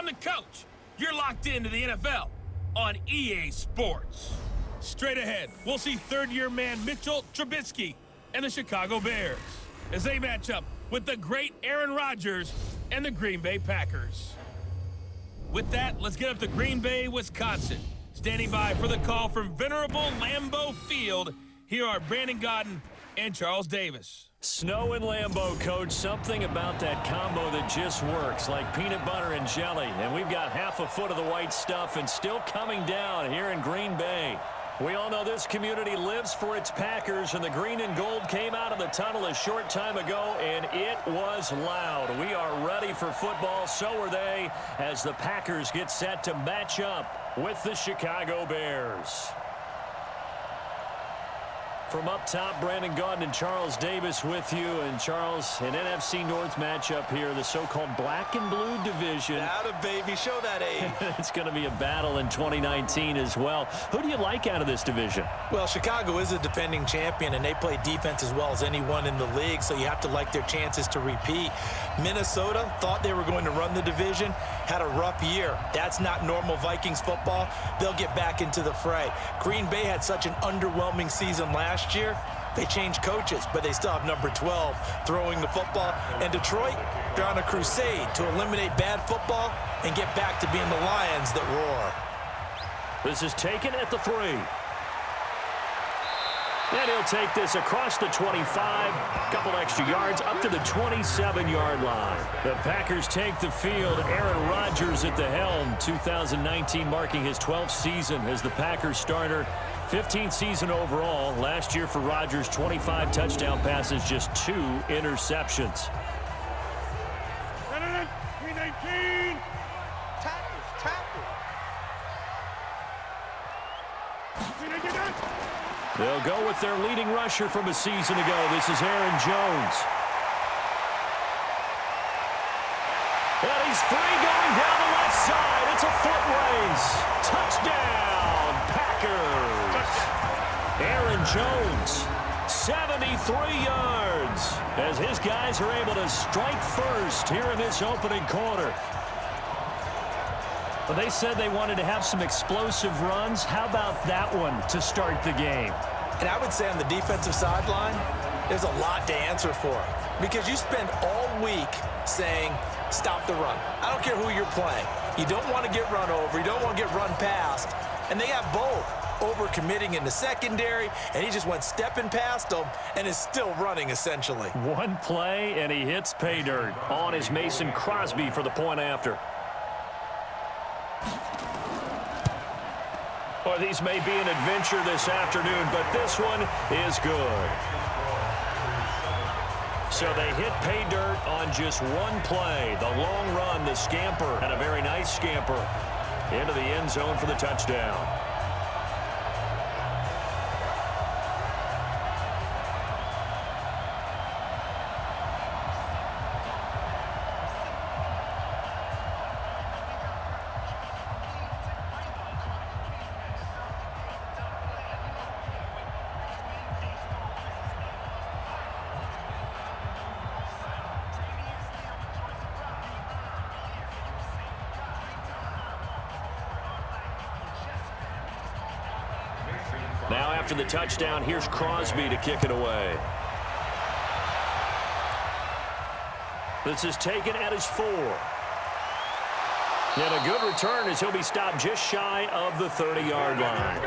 I'm the coach. You're locked into the NFL on EA Sports. Straight ahead, we'll see third-year man Mitchell Trubisky and the Chicago Bears as they match up with the great Aaron Rodgers and the Green Bay Packers. With that, let's get up to Green Bay, Wisconsin. Standing by for the call from venerable Lambeau Field, here are Brandon Godden and Charles Davis. Snow and Lambeau, Coach. Something about that combo that just works, like peanut butter and jelly. And we've got half a foot of the white stuff and still coming down here in Green Bay. We all know this community lives for its Packers, and the green and gold came out of the tunnel a short time ago, and it was loud. We are ready for football, so are they, as the Packers get set to match up with the Chicago Bears. From up top, Brandon Gaudin and Charles Davis with you. And Charles, an NFC North matchup here, the so-called black and blue division. Atta baby, show that age. It's going to be a battle in 2019 as well. Who do you like out of this division? Well, Chicago is a defending champion, and they play defense as well as anyone in the league, so you have to like their chances to repeat. Minnesota thought they were going to run the division, had a rough year. That's not normal Vikings football. They'll get back into the fray. Green Bay had such an underwhelming season last year. They changed coaches, but they still have number 12 throwing the football. And Detroit, they're on a crusade to eliminate bad football and get back to being the Lions that roar. This is taken at the 3. And he'll take this across the 25, couple extra yards, up to the 27-yard line. The Packers take the field. Aaron Rodgers at the helm, 2019 marking his 12th season as the Packers starter. 15th season overall. Last year for Rodgers, 25 touchdown passes, just 2 interceptions. 319. Tackles. They'll go with their leading rusher from a season ago. This is Aaron Jones. And he's free going down the left side. It's a foot race. Touchdown, Packers. Aaron Jones, 73 yards, as his guys are able to strike first here in this opening quarter. Well, they said they wanted to have some explosive runs. How about that one to start the game? And I would say on the defensive sideline, there's a lot to answer for. Because you spend all week saying, stop the run. I don't care who you're playing. You don't want to get run over. You don't want to get run past. And they have both. Over-committing in the secondary, and he just went stepping past them and is still running, essentially. One play, and he hits pay dirt. On is Mason Crosby for the point after. Or these may be an adventure this afternoon, but this one is good. So they hit pay dirt on just one play. The long run, the scamper, and a very nice scamper into the end zone for the touchdown. Now after the touchdown, here's Crosby to kick it away. This is taken at his 4. And a good return as he'll be stopped just shy of the 30-yard line.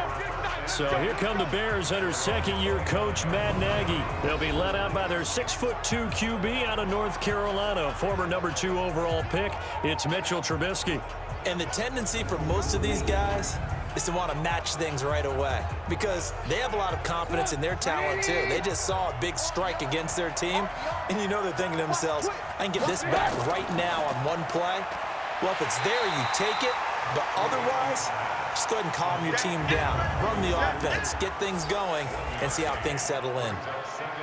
So here come the Bears under second-year coach Matt Nagy. They'll be led out by their 6'2" QB out of North Carolina, former number 2 overall pick. It's Mitchell Trubisky. And the tendency for most of these guys is to want to match things right away because they have a lot of confidence in their talent too. They just saw a big strike against their team, and you know they're thinking to themselves, I can get this back right now on one play. Well, if it's there, you take it, but otherwise, just go ahead and calm your team down. Run the offense, get things going, and see how things settle in.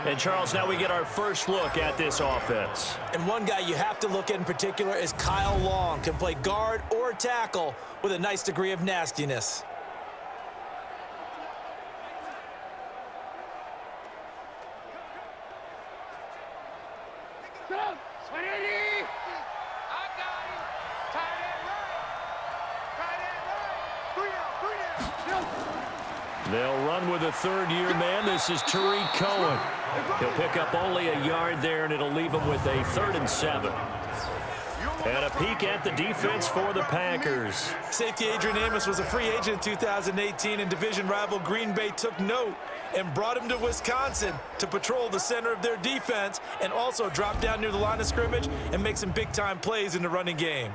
And, Charles, now we get our first look at this offense. And one guy you have to look at in particular is Kyle Long. Can play guard or tackle with a nice degree of nastiness. Go, 180. I got him. Tight end run. They'll run with a third-year man. This is Tariq Cohen. He'll pick up only a yard there, and it'll leave him with a 3rd and 7. And a peek at the defense for the Packers. Safety Adrian Amos was a free agent in 2018, and division rival Green Bay took note and brought him to Wisconsin to patrol the center of their defense and also drop down near the line of scrimmage and make some big-time plays in the running game.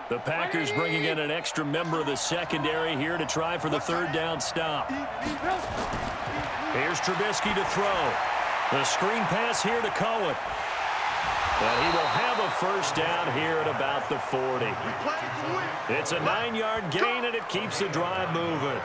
The Packers bringing in an extra member of the secondary here to try for the 3rd down stop. Here's Trubisky to throw. The screen pass here to Cohen. And he will have a 1st down here at about the 40. It's a 9-yard gain, and it keeps the drive moving.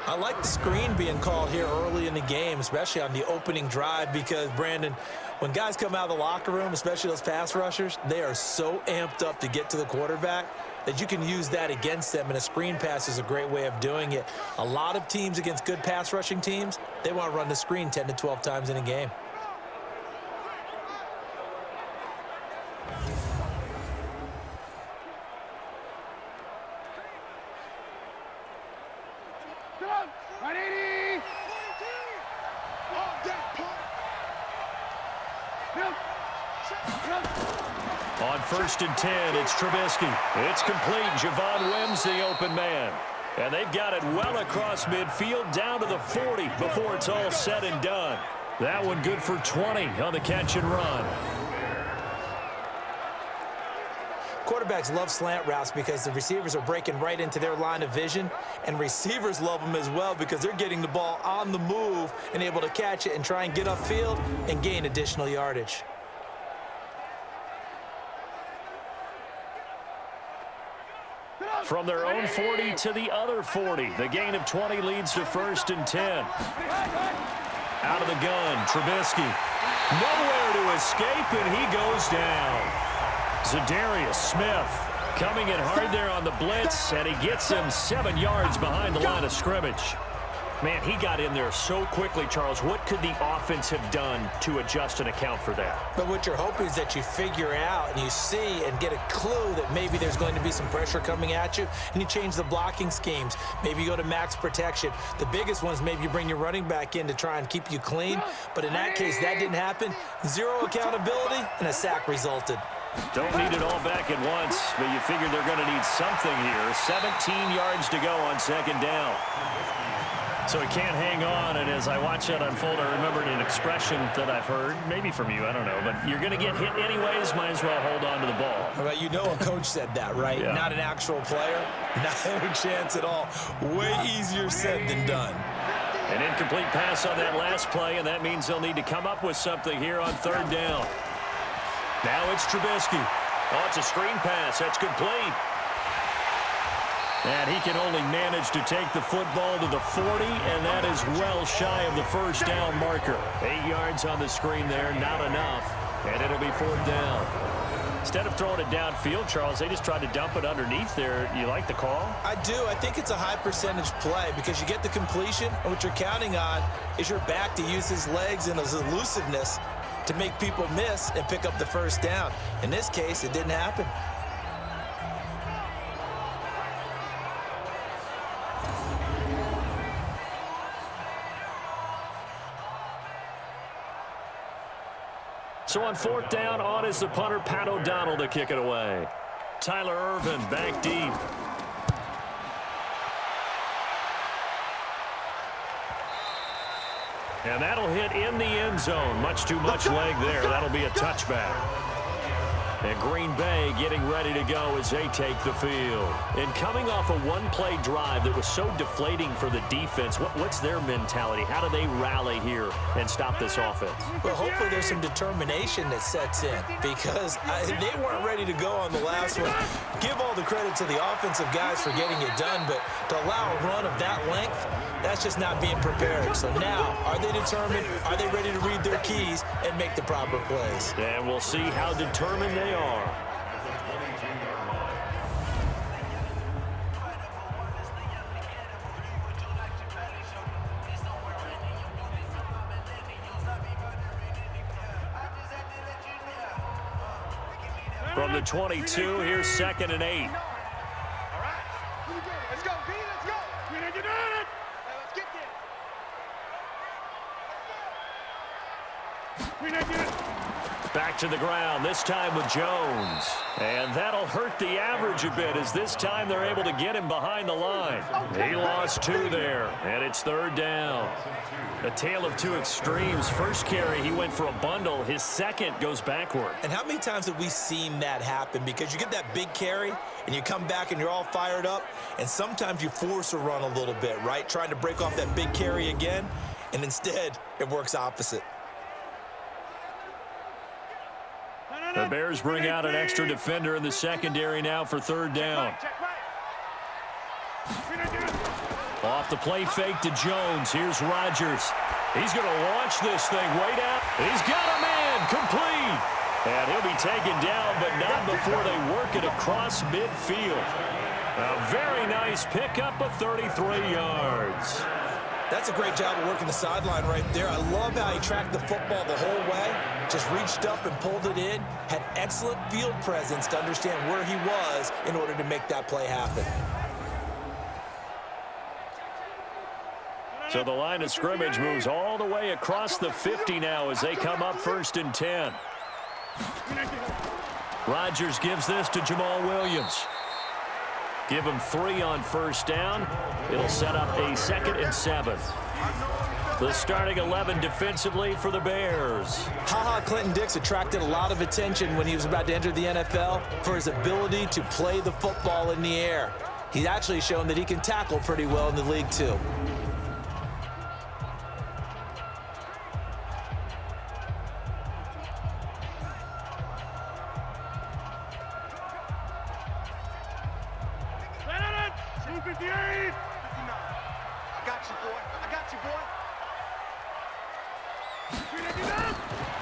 I like the screen being called here early in the game, especially on the opening drive, because, Brandon, when guys come out of the locker room, especially those pass rushers, they are so amped up to get to the quarterback that you can use that against them, and a screen pass is a great way of doing it. A lot of teams against good pass rushing teams, they want to run the screen 10 to 12 times in a game. On 1st and 10, it's Trubisky. It's complete. Javon Wims, the open man. And they've got it well across midfield down to the 40 before it's all said and done. That one good for 20 on the catch and run. Quarterbacks love slant routes because the receivers are breaking right into their line of vision, and receivers love them as well because they're getting the ball on the move and able to catch it and try and get upfield and gain additional yardage. From their own 40 to the other 40. The gain of 20 leads to 1st and 10. Out of the gun, Trubisky. Nowhere to escape, and he goes down. Zadarius Smith coming in hard there on the blitz, and he gets him 7 yards behind the line of scrimmage. Man, he got in there so quickly, Charles. What could the offense have done to adjust and account for that? But what you're hoping is that you figure out and you see and get a clue that maybe there's going to be some pressure coming at you, and you change the blocking schemes. Maybe you go to max protection. The biggest one is maybe you bring your running back in to try and keep you clean. But in that case, that didn't happen. 0 accountability, and a sack resulted. Don't need it all back at once, but you figured they're going to need something here. 17 yards to go on 2nd down. So he can't hang on, and as I watch that unfold, I remembered an expression that I've heard, maybe from you, I don't know, but you're going to get hit anyways, might as well hold on to the ball. Well, you know a coach said that, right? Yeah. Not an actual player. Not a chance at all. Way easier said than done. An incomplete pass on that last play, and that means they'll need to come up with something here on 3rd down. Now it's Trubisky. Oh, it's a screen pass. That's complete. And he can only manage to take the football to the 40, and that is well shy of the 1st down marker. 8 yards on the screen there, not enough. And it'll be 4th down. Instead of throwing it downfield, Charles, they just tried to dump it underneath there. You like the call? I do. I think it's a high percentage play because you get the completion, and what you're counting on is your back to use his legs and his elusiveness to make people miss and pick up the 1st down. In this case, it didn't happen. So on 4th down, on is the punter, Pat O'Donnell, to kick it away. Tyler Irvin back deep. And that'll hit in the end zone. Much too much leg there. That'll be a touchback. And Green Bay getting ready to go as they take the field. And coming off a one-play drive that was so deflating for the defense, what's their mentality? How do they rally here and stop this offense? Well, hopefully there's some determination that sets in because they weren't ready to go on the last one. Give all the credit to the offensive guys for getting it done, but to allow a run of that length, that's just not being prepared. So now, are they determined? Are they ready to read their keys and make the proper plays? And we'll see how determined they are. From the 22, here's 2nd and 8. All right. Let's go, B. Let's go. Let's get there. Back to the ground, this time with Jones. And that'll hurt the average a bit as this time they're able to get him behind the line. He lost 2 there, and it's 3rd down. A tale of two extremes. First carry, he went for a bundle. His second goes backward. And how many times have we seen that happen? Because you get that big carry, and you come back and you're all fired up, and sometimes you force a run a little bit, right? Trying to break off that big carry again, and instead it works opposite. The Bears bring out an extra defender in the secondary now for 3rd down. Off the play fake to Jones. Here's Rodgers. He's going to launch this thing way down. He's got a man complete. And he'll be taken down, but not before they work it across midfield. A very nice pickup of 33 yards. That's a great job of working the sideline right there. I love how he tracked the football the whole way, just reached up and pulled it in, had excellent field presence to understand where he was in order to make that play happen. So the line of scrimmage moves all the way across the 50 now as they come up 1st and 10. Rodgers gives this to Jamal Williams. Give him 3 on 1st down. It'll set up a 2nd and 7. The starting 11 defensively for the Bears. Clinton Dix attracted a lot of attention when he was about to enter the NFL for his ability to play the football in the air. He's actually shown that he can tackle pretty well in the league too.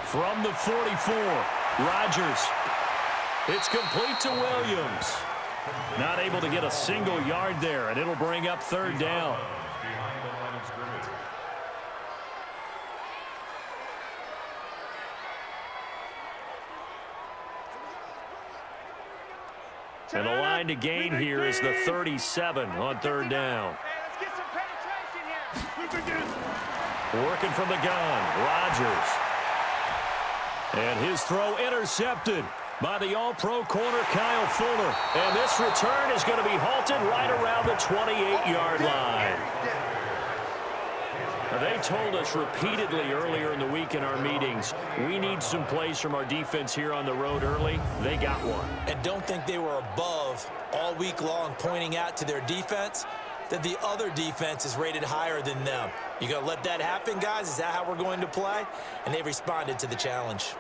From the 44, Rodgers. It's complete to Williams. Not able to get a single yard there, and it'll bring up 3rd down. And the line to gain here is the 37 on 3rd down. Let's get some penetration here. Working from the gun, Rodgers. And his throw intercepted by the all-pro corner, Kyle Fuller. And this return is going to be halted right around the 28-yard line. They told us repeatedly earlier in the week in our meetings, we need some plays from our defense here on the road early. They got one. And don't think they were above all week long pointing out to their defense that the other defense is rated higher than them. You gonna let that happen, guys? Is that how we're going to play? And they responded to the challenge.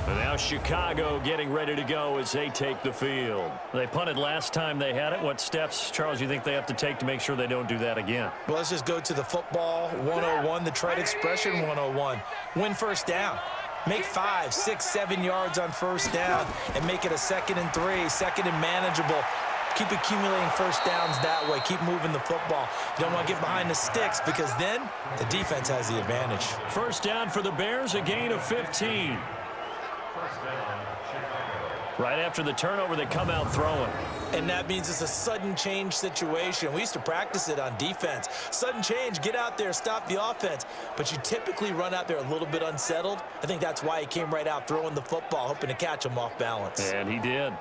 And now Chicago getting ready to go as they take the field. They punted last time they had it. What steps, Charles, you think they have to take to make sure they don't do that again? Well, let's just go to the football 101, the trade expression 101. Win 1st down. Make 5, 6, 7 yards on 1st down and make it a 2nd and 3, 2nd and manageable. Keep accumulating 1st downs that way. Keep moving the football. You don't want to get behind the sticks because then the defense has the advantage. 1st down for the Bears, a gain of 15. Right after the turnover, they come out throwing. And that means it's a sudden change situation. We used to practice it on defense. Sudden change, get out there, stop the offense. But you typically run out there a little bit unsettled. I think that's why he came right out throwing the football, hoping to catch him off balance. And he did.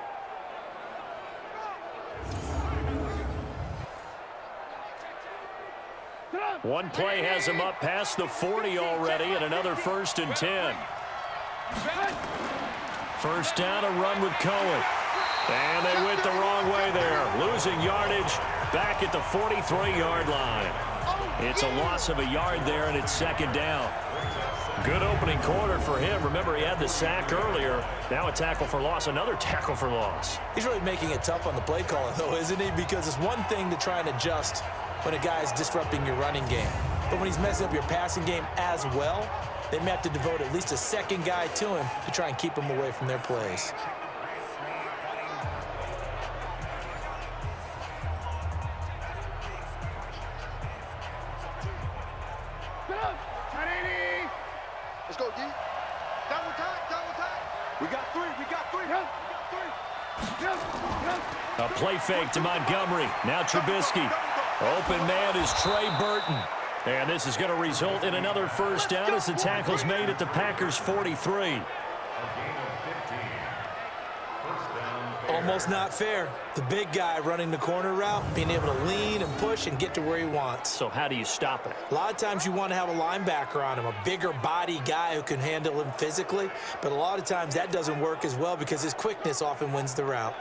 One play has him up past the 40 already, and another 1st and 10. 1st down, a run with Cohen. And they went the wrong way there. Losing yardage back at the 43-yard line. It's a loss of a yard there, and it's 2nd down. Good opening quarter for him. Remember, he had the sack earlier. Now a tackle for loss, another tackle for loss. He's really making it tough on the play caller, though, isn't he? Because it's one thing to try and adjust when a guy is disrupting your running game. But when he's messing up your passing game as well, they may have to devote at least a 2nd guy to him to try and keep him away from their plays. Let's go, D. A play fake to Montgomery. Now Trubisky. Open man is Trey Burton. And this is going to result in another first down as the tackle's made at the Packers' 43. Almost not fair. The big guy running the corner route, being able to lean and push and get to where he wants. So how do you stop it? A lot of times you want to have a linebacker on him, a bigger body guy who can handle him physically, but a lot of times that doesn't work as well because his quickness often wins the route.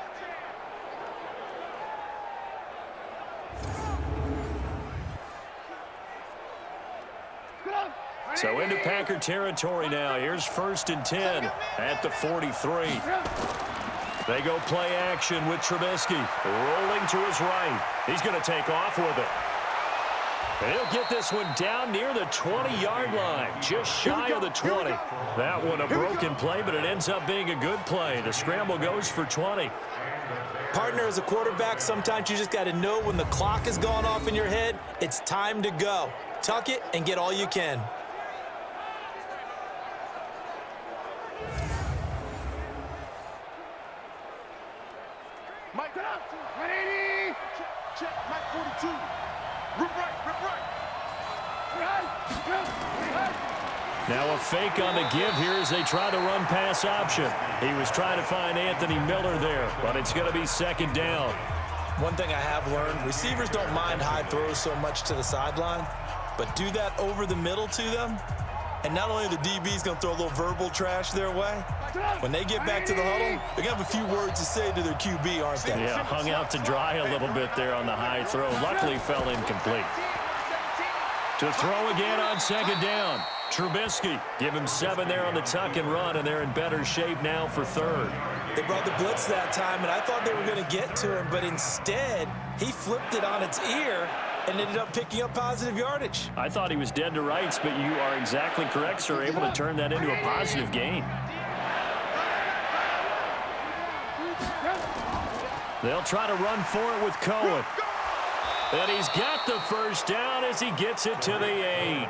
So into Packer territory now. Here's 1st and 10 at the 43. They go play action with Trubisky. Rolling to his right. He's going to take off with it. He'll get this one down near the 20-yard line, just shy of the 20. That one a broken play, but it ends up being a good play. The scramble goes for 20. Partner, as a quarterback, sometimes you just got to know when the clock has gone off in your head, it's time to go. Tuck it and get all you can. Mike, 180. Check, Mike 42. Rip right, rip right. Now a fake on the give here as they try to run pass option. He was trying to find Anthony Miller there, but it's going to be 2nd down. One thing I have learned, receivers don't mind high throws so much to the sideline, but do that over the middle to them, and not only the DB's going to throw a little verbal trash their way, when they get back to the huddle, they're going to have a few words to say to their QB, aren't they? Yeah, hung out to dry a little bit there on the high throw. Luckily fell incomplete. To throw again on 2nd down. Trubisky, give him 7 there on the tuck and run, and they're in better shape now for 3rd. They brought the blitz that time, and I thought they were going to get to him, but instead, he flipped it on its ear and ended up picking up positive yardage. I thought he was dead to rights, but you are exactly correct, sir, able to turn that into a positive gain. They'll try to run for it with Cohen. And he's got the first down as he gets it to the 8.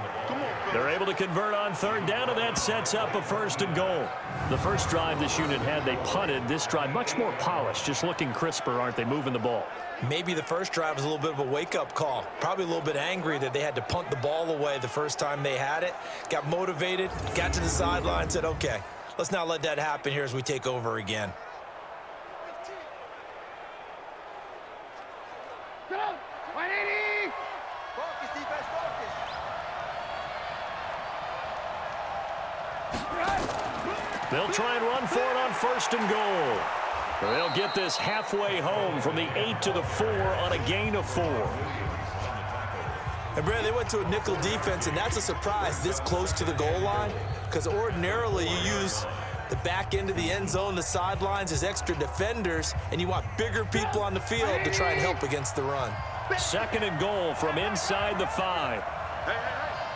They're able to convert on 3rd down, and that sets up a 1st and goal. The first drive this unit had, they punted. This drive, much more polished, just looking crisper, aren't they, moving the ball? Maybe the first drive was a little bit of a wake-up call. Probably a little bit angry that they had to punt the ball away the first time they had it. Got motivated, got to the sideline, said, okay, let's not let that happen here as we take over again. They'll try and run for it on 1st and goal. They'll get this halfway home from the 8 to the 4 on a gain of 4. And, Brad, they went to a nickel defense, and that's a surprise this close to the goal line, because ordinarily you use the back end of the end zone, the sidelines as extra defenders, and you want bigger people on the field to try and help against the run. 2nd and goal from inside the 5. Hey,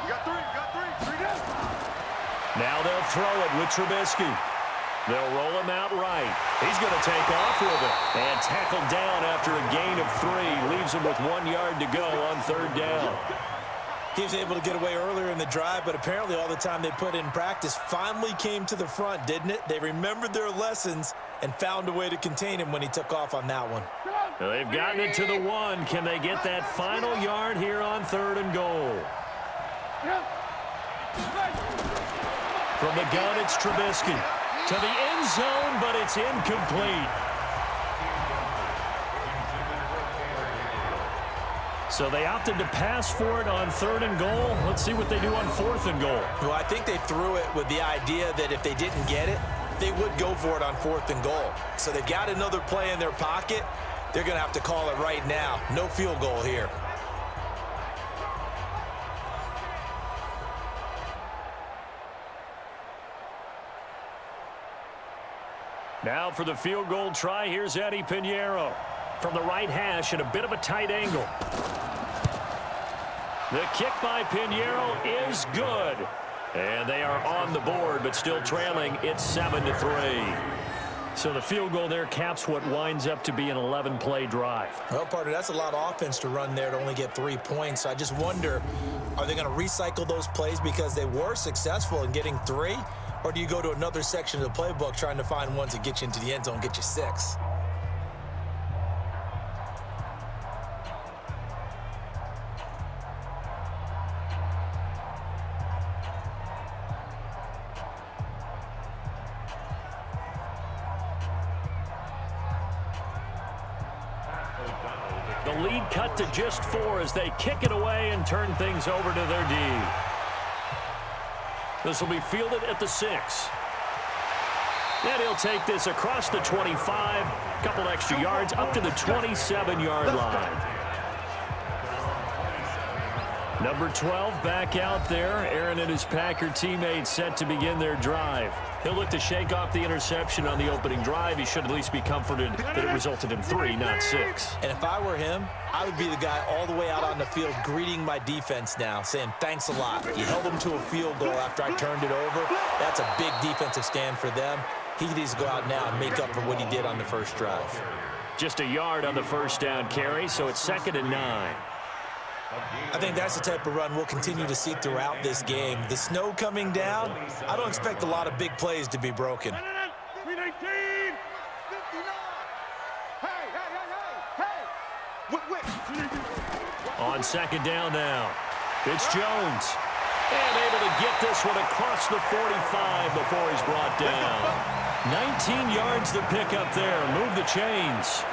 you got 3, you got 3. 3 down. Now they'll throw it with Trubisky. They'll roll him out right. He's going to take off with it. And tackled down after a gain of 3. Leaves him with 1 yard to go on 3rd down. He was able to get away earlier in the drive, but apparently all the time they put in practice finally came to the front, didn't it? They remembered their lessons and found a way to contain him when he took off on that one. They've gotten it to the 1. Can they get that final yard here on 3rd and goal? From the gun, it's Trubisky. To the end zone, but it's incomplete. So they opted to pass for it on 3rd and goal. Let's see what they do on 4th and goal. Well, I think they threw it with the idea that if they didn't get it, they would go for it on 4th and goal. So they've got another play in their pocket. They're going to have to call it right now. No field goal here. Now for the field goal try, here's Eddie Pinheiro. From the right hash at a bit of a tight angle. The kick by Pinheiro is good. And they are on the board, but still trailing. It's 7-3. So the field goal there caps what winds up to be an 11-play drive. Well, partner, that's a lot of offense to run there to only get 3 points. So I just wonder, are they going to recycle those plays because they were successful in getting 3? or do you go to another section of the playbook trying to find ones that get you into the end zone, get you 6? The lead cut to just 4 as they kick it away and turn things over to their D. This will be fielded at the 6. And he'll take this across the 25, a couple extra yards up to the 27-yard line. Number 12 back out there. Aaron and his Packer teammates set to begin their drive. He'll look to shake off the interception on the opening drive. He should at least be comforted that it resulted in 3, not 6. And if I were him, I would be the guy all the way out on the field greeting my defense now, saying thanks a lot. You held them to a field goal after I turned it over. That's a big defensive stand for them. He needs to go out now and make up for what he did on the first drive. Just a yard on the first down carry, so it's 2nd and 9. I think that's the type of run we'll continue to see throughout this game. The snow coming down, I don't expect a lot of big plays to be broken. 319, 59. Hey. On 2nd down now, it's Jones. And able to get this one across the 45 before he's brought down. 19 yards to pick up there. Move the chains.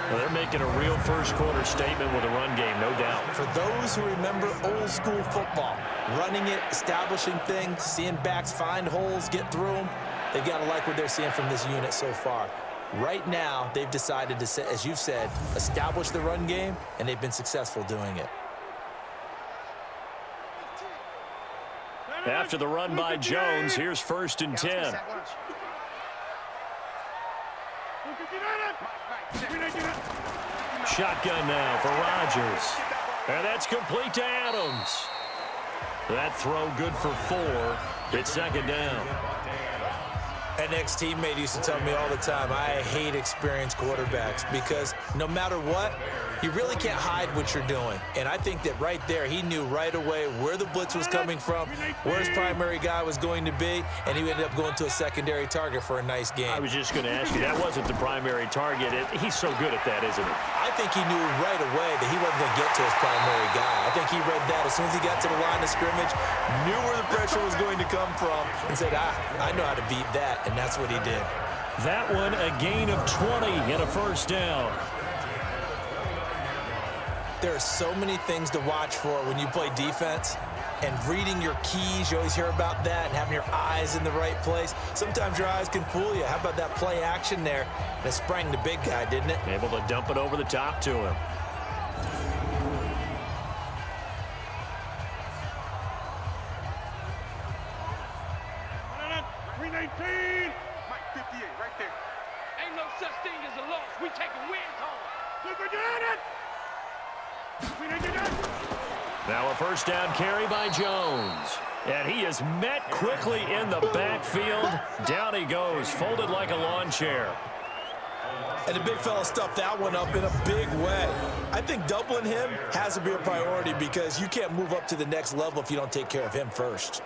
Well, they're making a real first-quarter statement with a run game, no doubt. For those who remember old-school football, running it, establishing things, seeing backs find holes, get through them, they've got to like what they're seeing from this unit so far. Right now, they've decided to, as you've said, establish the run game, and they've been successful doing it. After the run by Jones, here's 1st and 10. Shotgun now for Rodgers. And that's complete to Adams. That throw good for 4. It's 2nd down. An ex-teammate used to tell me all the time, I hate experienced quarterbacks because no matter what, you really can't hide what you're doing. And I think that right there, he knew right away where the blitz was coming from, where his primary guy was going to be, and he ended up going to a secondary target for a nice game. I was just going to ask you, that wasn't the primary target. He's so good at that, isn't he? I think he knew right away that he wasn't going to get to his primary guy. I think he read that as soon as he got to the line of scrimmage, knew where the pressure was going to come from, and said, I know how to beat that, and that's what he did. That one, a gain of 20 and a 1st down. There are so many things to watch for when you play defense, and reading your keys, you always hear about that, and having your eyes in the right place. Sometimes your eyes can fool you. How about that play action there? And it sprang the big guy, didn't it? Able to dump it over the top to him. Mike 58, right there. Ain't no such thing as a loss. We taking wins home. Now a 1st down carry by Jones. And he is met quickly in the backfield. Down he goes, folded like a lawn chair. And the big fella stuffed that one up in a big way. I think doubling him has to be a priority because you can't move up to the next level if you don't take care of him first.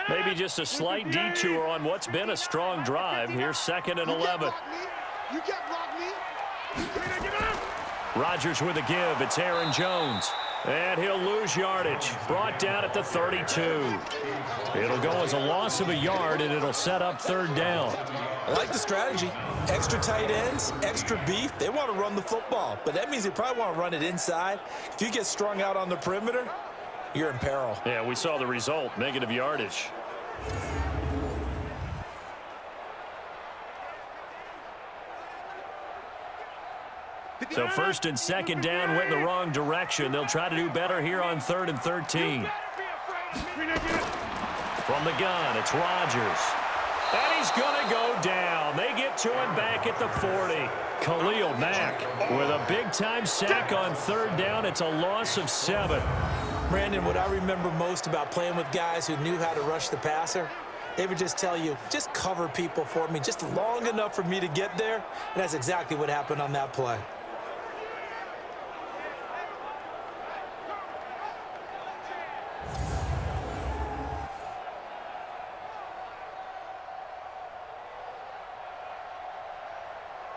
Maybe just a slight detour on what's been a strong drive. Here's 2nd and 11. You can't block me. Rodgers with a give. It's Aaron Jones. And he'll lose yardage. Brought down at the 32. It'll go as a loss of a yard, and it'll set up 3rd down. I like the strategy. Extra tight ends, extra beef. They want to run the football, but that means they probably want to run it inside. If you get strung out on the perimeter, you're in peril. Yeah, we saw the result. Negative yardage. So 1st and 2nd down went in the wrong direction. They'll try to do better here on 3rd and 13. From the gun, it's Rodgers. And he's going to go down. They get to him back at the 40. Khalil Mack with a big-time sack on 3rd down. It's a loss of 7. Brandon, what I remember most about playing with guys who knew how to rush the passer They would just tell you, just cover people for me, just long enough for me to get there. And that's exactly what happened on that play.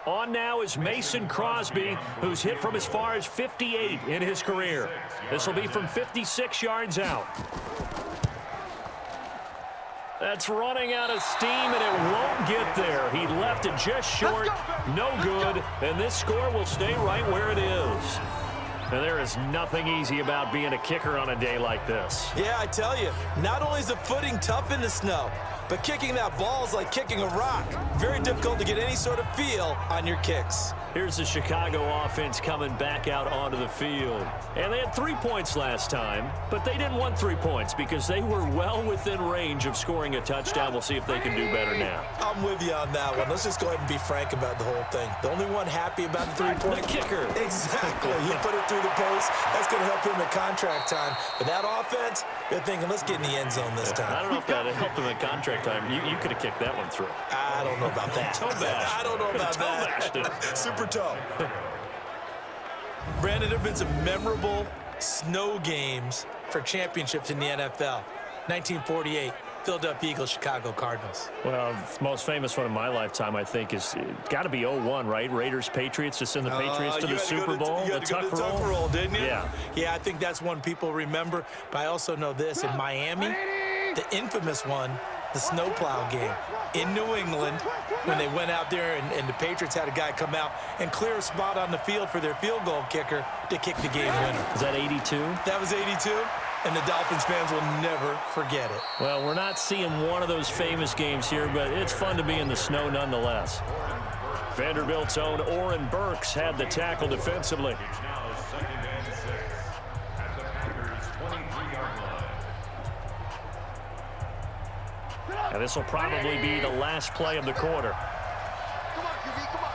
On now is Mason Crosby, who's hit from as far as 58 in his career. This will be from 56 yards out. That's running out of steam, and it won't get there. He left it just short, no good, and this score will stay right where it is. And there is nothing easy about being a kicker on a day like this. Yeah, I tell you, not only is the footing tough in the snow, but kicking that ball is like kicking a rock. Very difficult to get any sort of feel on your kicks. Here's the Chicago offense coming back out onto the field. And they had 3 points last time, but they didn't want 3 points because they were well within range of scoring a touchdown. We'll see if they can do better now. I'm with you on that one. Let's just go ahead and be frank about the whole thing. The only one happy about the 3-point. The kicker. Exactly. You put it through the post. That's going to help him at contract time. But that offense, they're thinking, let's get in the end zone this time. I don't know if that helped him at contract time. You could have kicked that one through. I don't know about that. Toe bash. I don't know about that. Super toe. Brandon, there have been some memorable snow games for championships in the NFL. 1948, Philadelphia Eagles, Chicago Cardinals. Well, the most famous one in my lifetime, I think, is got to be 01, right? Raiders, Patriots, to send the Patriots to the Super Bowl. You had to go to the Tuck roll, didn't you? Yeah. Yeah, I think that's one people remember. But I also know this. In Miami, the infamous one, the snowplow game in New England, when they went out there and the Patriots had a guy come out and clear a spot on the field for their field goal kicker to kick the game winner. Is that 82? That was 82, and the Dolphins fans will never forget it. Well, we're not seeing one of those famous games here, but it's fun to be in the snow nonetheless. Vanderbilt's own Oren Burks had the tackle defensively. And this will probably be the last play of the quarter. Come on, QB, come on.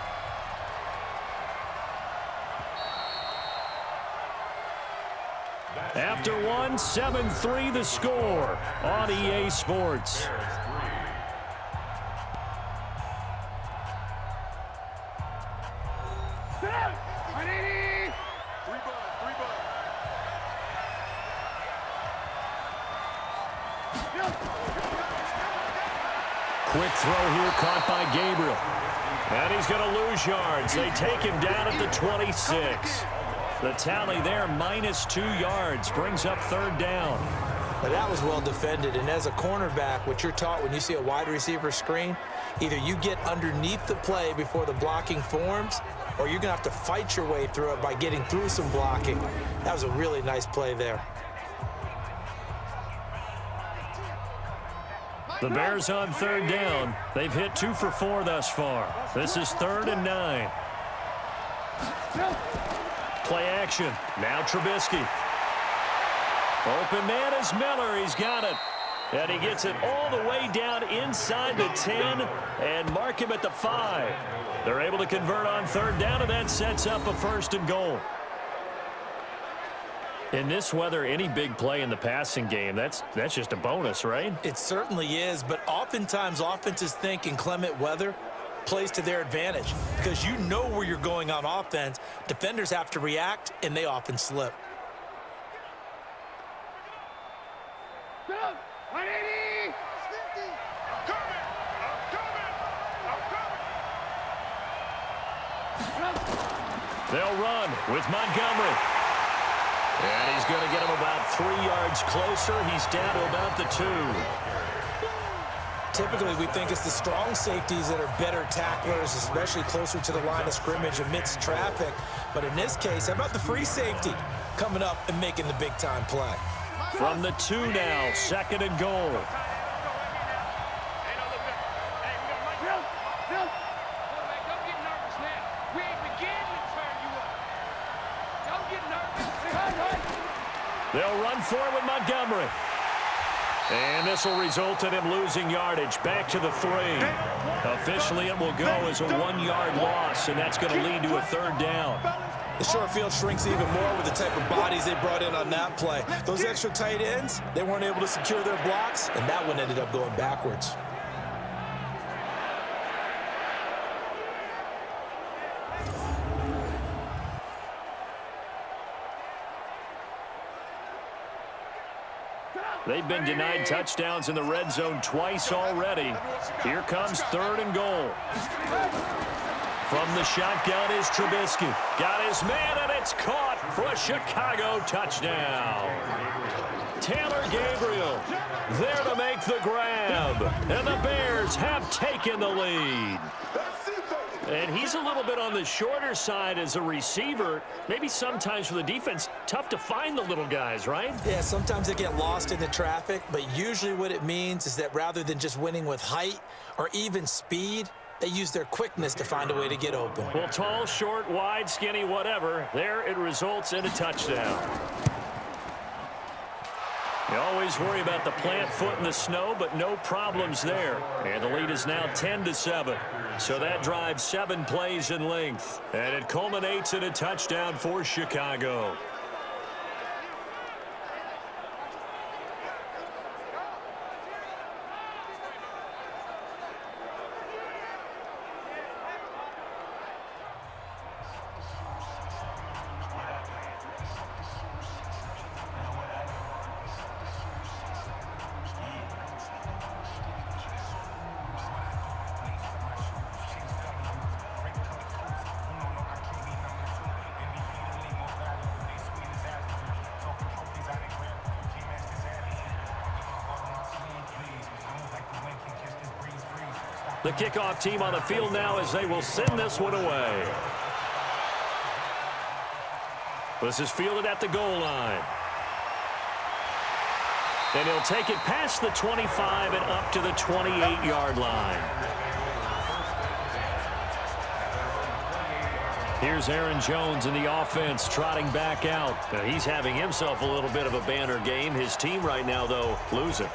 After one, 7-3 the score on EA Sports. Quick throw here caught by Gabriel. And he's going to lose yards. They take him down at the 26. The tally there, -2 yards, brings up third down. But that was well defended, and as a cornerback, what you're taught when you see a wide receiver screen, either you get underneath the play before the blocking forms, or you're going to have to fight your way through it by getting through some blocking. That was a really nice play there. The Bears on third down. They've hit 2 for 4 thus far. This is 3rd and 9. Play action. Now Trubisky. Open man is Miller. He's got it. And he gets it all the way down inside the 10 and mark him at the 5. They're able to convert on third down, and that sets up a 1st and goal. In this weather, any big play in the passing game, that's just a bonus, right? It certainly is, but oftentimes offenses think in clement weather plays to their advantage because you know where you're going on offense. Defenders have to react, and they often slip. They'll run with Montgomery. And he's going to get him about 3 yards closer. He's down to about the 2. Typically, we think it's the strong safeties that are better tacklers, especially closer to the line of scrimmage amidst traffic. But in this case, how about the free safety coming up and making the big-time play? From the 2 now, 2nd and goal. They'll run for it with Montgomery. And this will result in him losing yardage back to the 3. Officially, it will go as a 1-yard loss, and that's going to lead to a 3rd down. The short field shrinks even more with the type of bodies they brought in on that play. Those extra tight ends, they weren't able to secure their blocks, and that one ended up going backwards. They've been denied touchdowns in the red zone twice already. Here comes 3rd and goal. From the shotgun is Trubisky. Got his man, and it's caught for a Chicago touchdown. Taylor Gabriel there to make the grab. And the Bears have taken the lead. And he's a little bit on the shorter side as a receiver. Maybe sometimes for the defense, tough to find the little guys, right? Yeah, sometimes they get lost in the traffic, but usually what it means is that rather than just winning with height or even speed, they use their quickness to find a way to get open. Well, tall, short, wide, skinny, whatever, there it results in a touchdown. You always worry about the plant foot in the snow, but no problems there. And the lead is now 10-7. So that drives 7 plays in length. And it culminates in a touchdown for Chicago. The kickoff team on the field now as they will send this one away. This is fielded at the goal line. And he'll take it past the 25 and up to the 28-yard line. Here's Aaron Jones in the offense trotting back out. Now, he's having himself a little bit of a banner game. His team right now, though, losing.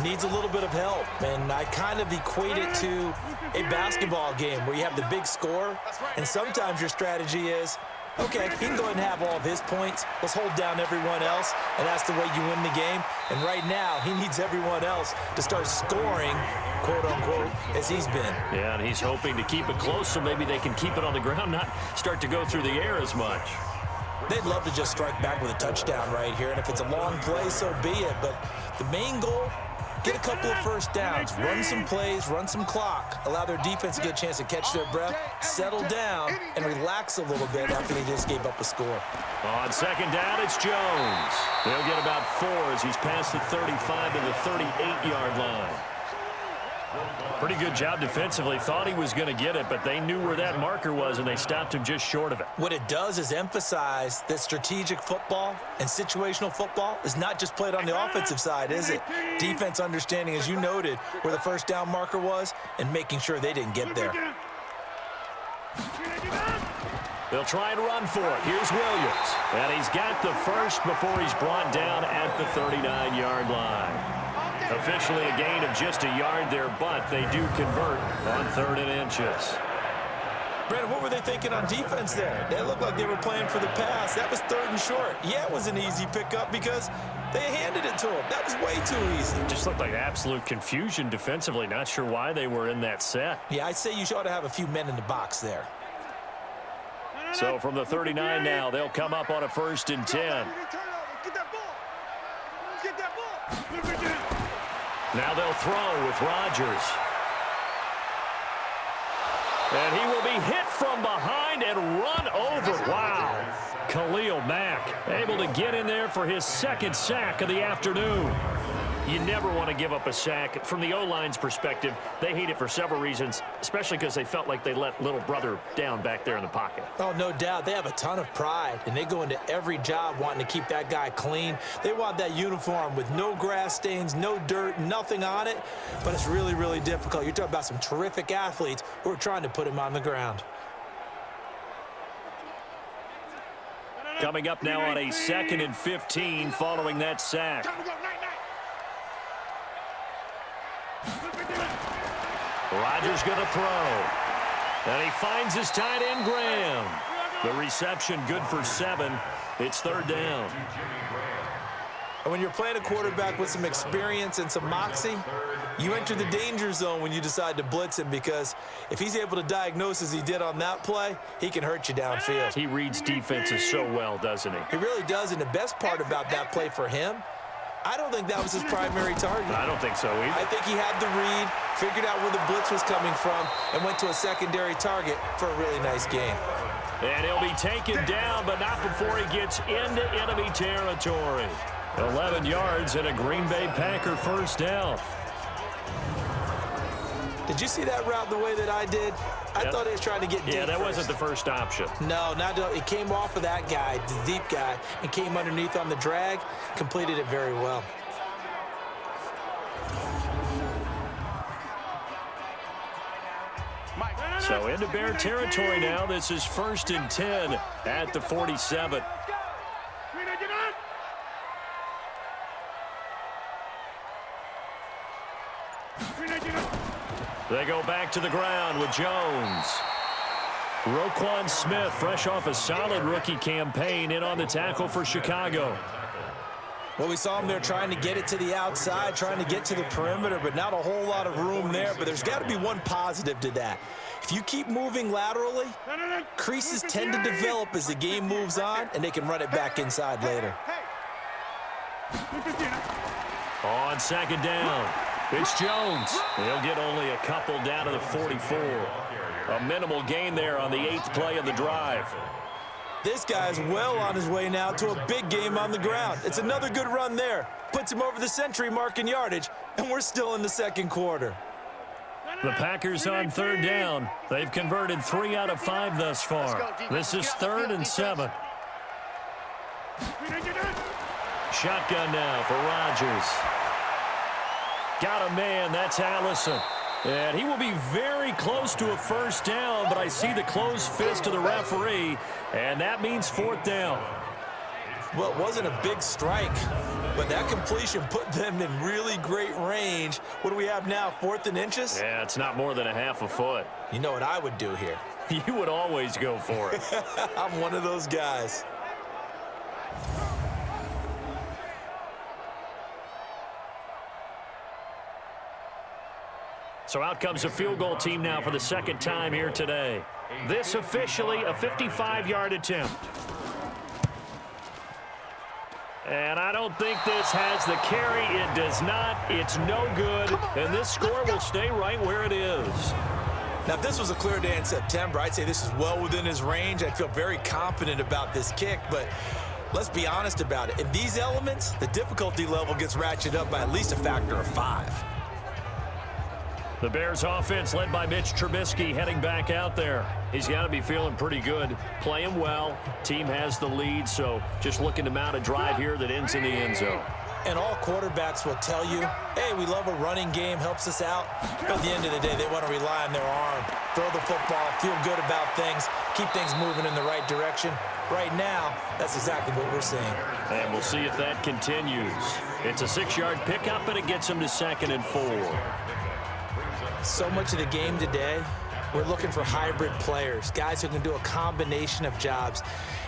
Needs a little bit of help, and I kind of equate it to a basketball game where you have the big score, and sometimes your strategy is, okay, he can go ahead and have all of his points. Let's hold down everyone else, and that's the way you win the game. And right now, he needs everyone else to start scoring, quote-unquote, as he's been. Yeah, and he's hoping to keep it close so maybe they can keep it on the ground, not start to go through the air as much. They'd love to just strike back with a touchdown right here, and if it's a long play, so be it. But the main goal, get a couple of first downs, run some plays, run some clock, allow their defense to get a chance to catch their breath, settle down, and relax a little bit after they just gave up a score. On second down, it's Jones. They'll get about 4 as he's past the 35 to the 38-yard line. Pretty good job defensively. Thought he was going to get it, but they knew where that marker was, and they stopped him just short of it. What it does is emphasize that strategic football and situational football is not just played on the offensive side, is it? Defense understanding, as you noted, where the first down marker was and making sure they didn't get there. They'll try and run for it. Here's Williams. And he's got the first before he's brought down at the 39-yard line. Officially a gain of just a yard there, but they do convert on 3rd and inches. Brandon, what were they thinking on defense there? They looked like they were playing for the pass. That was 3rd and short. Yeah, it was an easy pickup because they handed it to him. That was way too easy. Just looked like absolute confusion defensively. Not sure why they were in that set. Yeah, I'd say you ought to have a few men in the box there. So from the 39 now, they'll come up on a 1st and 10. Now they'll throw with Rodgers. And he will be hit from behind and run over. Wow. Khalil Mack able to get in there for his 2nd sack of the afternoon. You never want to give up a sack. From the O-line's perspective, they hate it for several reasons, especially because they felt like they let little brother down back there in the pocket. Oh, no doubt. They have a ton of pride, and they go into every job wanting to keep that guy clean. They want that uniform with no grass stains, no dirt, nothing on it, but it's really, really difficult. You're talking about some terrific athletes who are trying to put him on the ground. Coming up now on a 2nd and 15 following that sack. Rodgers going to throw. And he finds his tight end, Graham. The reception good for 7. It's third down. And when you're playing a quarterback with some experience and some moxie, you enter the danger zone when you decide to blitz him, because if he's able to diagnose as he did on that play, he can hurt you downfield. He reads defenses so well, doesn't he? He really does, and the best part about that play for him, I don't think that was his primary target. I don't think so either. I think he had the read, figured out where the blitz was coming from, and went to a secondary target for a really nice game. And he'll be taken down, but not before he gets into enemy territory. 11 yards and a Green Bay Packer first down. Did you see that route the way that I did? I thought he was trying to get deep. Yeah, that first. wasn't the first option. No, it came off of that guy, the deep guy, and came underneath on the drag, completed it very well. So into Bear territory now. This is 1st and 10 at the 47. They go back to the ground with Jones. Roquan Smith, fresh off a solid rookie campaign, in on the tackle for Chicago. Well, we saw him there trying to get it to the outside, trying to get to the perimeter, but not a whole lot of room there. But there's got to be one positive to that. If you keep moving laterally, creases tend to develop as the game moves on, and they can run it back inside later. On second down, it's Jones. He'll get only a couple down to the 44. A minimal gain there on the 8th play of the drive. This guy's well on his way now to a big game on the ground. It's another good run there. Puts him over the century mark in yardage, and we're still in the second quarter. The Packers on third down. They've converted 3 out of 5 thus far. This is 3rd and 7. Shotgun now for Rodgers. Got a man, that's Allison. And he will be very close to a first down, but I see the closed fist of the referee, and that means 4th down. Well, it wasn't a big strike, but that completion put them in really great range. What do we have now, 4th and inches? Yeah, it's not more than a half a foot. You know what I would do here? You would always go for it. I'm one of those guys. So out comes a field goal team now for the second time here today. This officially a 55-yard attempt. And I don't think this has the carry. It does not. It's no good. And this score will stay right where it is. Now, if this was a clear day in September, I'd say this is well within his range. I'd feel very confident about this kick, but let's be honest about it. In these elements, the difficulty level gets ratcheted up by at least a factor of 5. The Bears offense led by Mitch Trubisky heading back out there. He's got to be feeling pretty good, playing well. Team has the lead, so just looking to mount a drive here that ends in the end zone. And all quarterbacks will tell you, hey, we love a running game, helps us out. But at the end of the day, they want to rely on their arm, throw the football, feel good about things, keep things moving in the right direction. Right now, that's exactly what we're seeing. And we'll see if that continues. It's a 6-yard pickup, and it gets them to 2nd and 4. So much of the game today, we're looking for hybrid players, guys who can do a combination of jobs.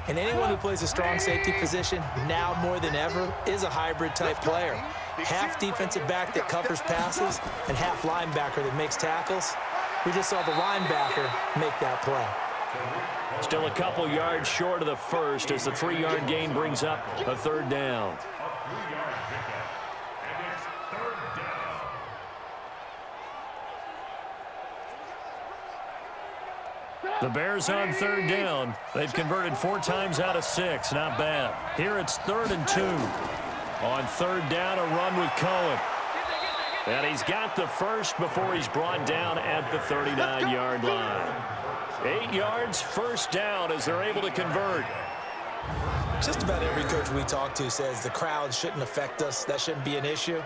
And anyone who plays a strong safety position, now more than ever, is a hybrid type player. Half defensive back that covers passes and half linebacker that makes tackles. We just saw the linebacker make that play. Still a couple yards short of the first as the 3-yard gain brings up a 3rd down. The Bears on 3rd down. They've converted 4 times out of 6. Not bad. Here it's 3rd and 2. On 3rd down, a run with Cohen. And he's got the first before he's brought down at the 39-yard line. 8 yards, first down as they're able to convert. Just about every coach we talk to says the crowd shouldn't affect us. That shouldn't be an issue.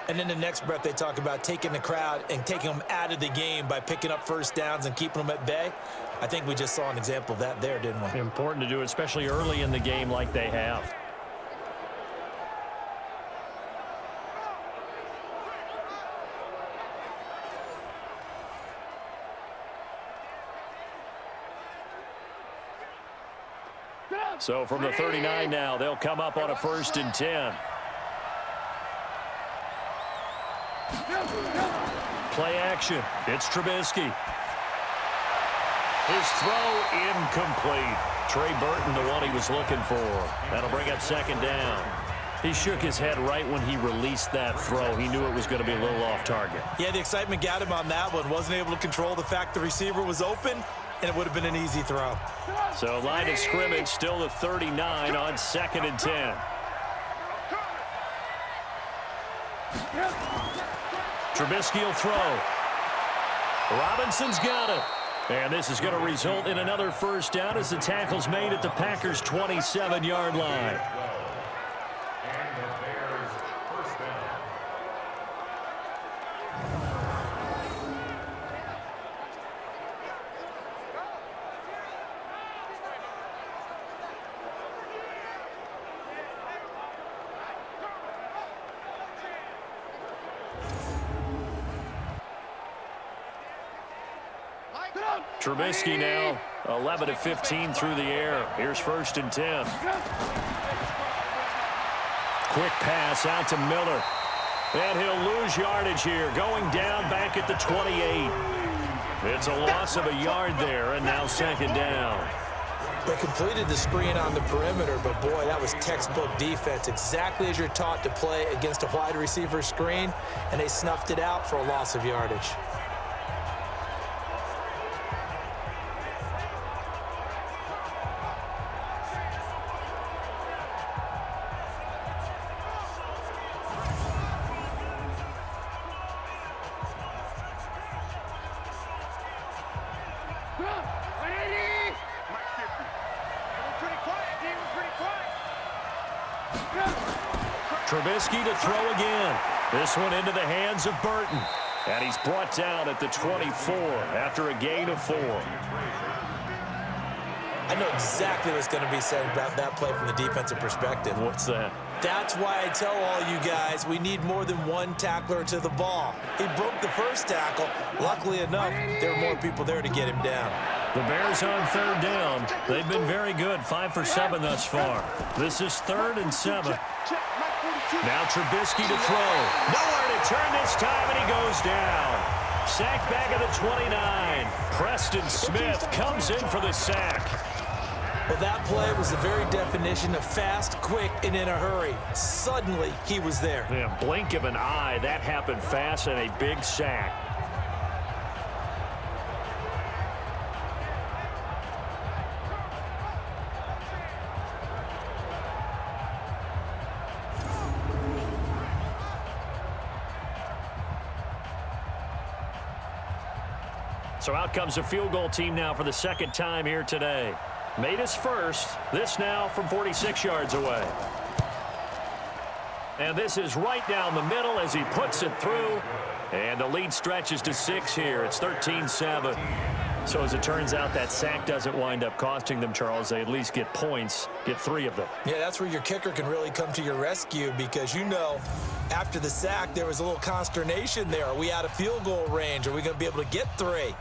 And then the next breath they talk about taking the crowd and taking them out of the game by picking up first downs and keeping them at bay. I think we just saw an example of that there, didn't we? Important to do, especially early in the game like they have. So from the 39 now, they'll come up on a 1st and 10. Play action. It's Trubisky. His throw incomplete. Trey Burton, the one he was looking for. That'll bring up 2nd down. He shook his head right when he released that throw. He knew it was going to be a little off target. Yeah, the excitement got him on that one. Wasn't able to control the fact the receiver was open, and it would have been an easy throw. So line of scrimmage still the 39 on 2nd and 10. Trubisky will throw. Robinson's got it. And this is going to result in another 1st down as the tackle's made at the Packers' 27-yard line. Trubisky now 11 of 15 through the air. Here's 1st and 10. Quick pass out to Miller. And he'll lose yardage here, going down back at the 28. It's a loss of a yard there, and now 2nd down. They completed the screen on the perimeter, but boy, that was textbook defense. Exactly as you're taught to play against a wide receiver screen, and they snuffed it out for a loss of yardage. Trubisky to throw again. This one into the hands of Burton. And he's brought down at the 24 after a gain of 4. I know exactly what's going to be said about that play from the defensive perspective. What's that? That's why I tell all you guys we need more than one tackler to the ball. He broke the first tackle. Luckily enough, there were more people there to get him down. The Bears on 3rd down. They've been very good, 5 for 7 thus far. This is 3rd and 7. Now Trubisky to throw. Nowhere to turn this time, and he goes down. Sacked back at the 29. Preston Smith comes in for the sack. Well, that play was the very definition of fast, quick, and in a hurry. Suddenly, he was there. Yeah, blink of an eye. That happened fast and a big sack. So out comes a field goal team now for the 2nd time here today. Made his first. This now from 46 yards away. And this is right down the middle as he puts it through. And the lead stretches to 6 here. It's 13-7. So as it turns out, that sack doesn't wind up costing them, Charles. They at least get points, get 3 of them. Yeah, that's where your kicker can really come to your rescue because, you know, after the sack, there was a little consternation there. Are we out of field goal range? Are we going to be able to get 3?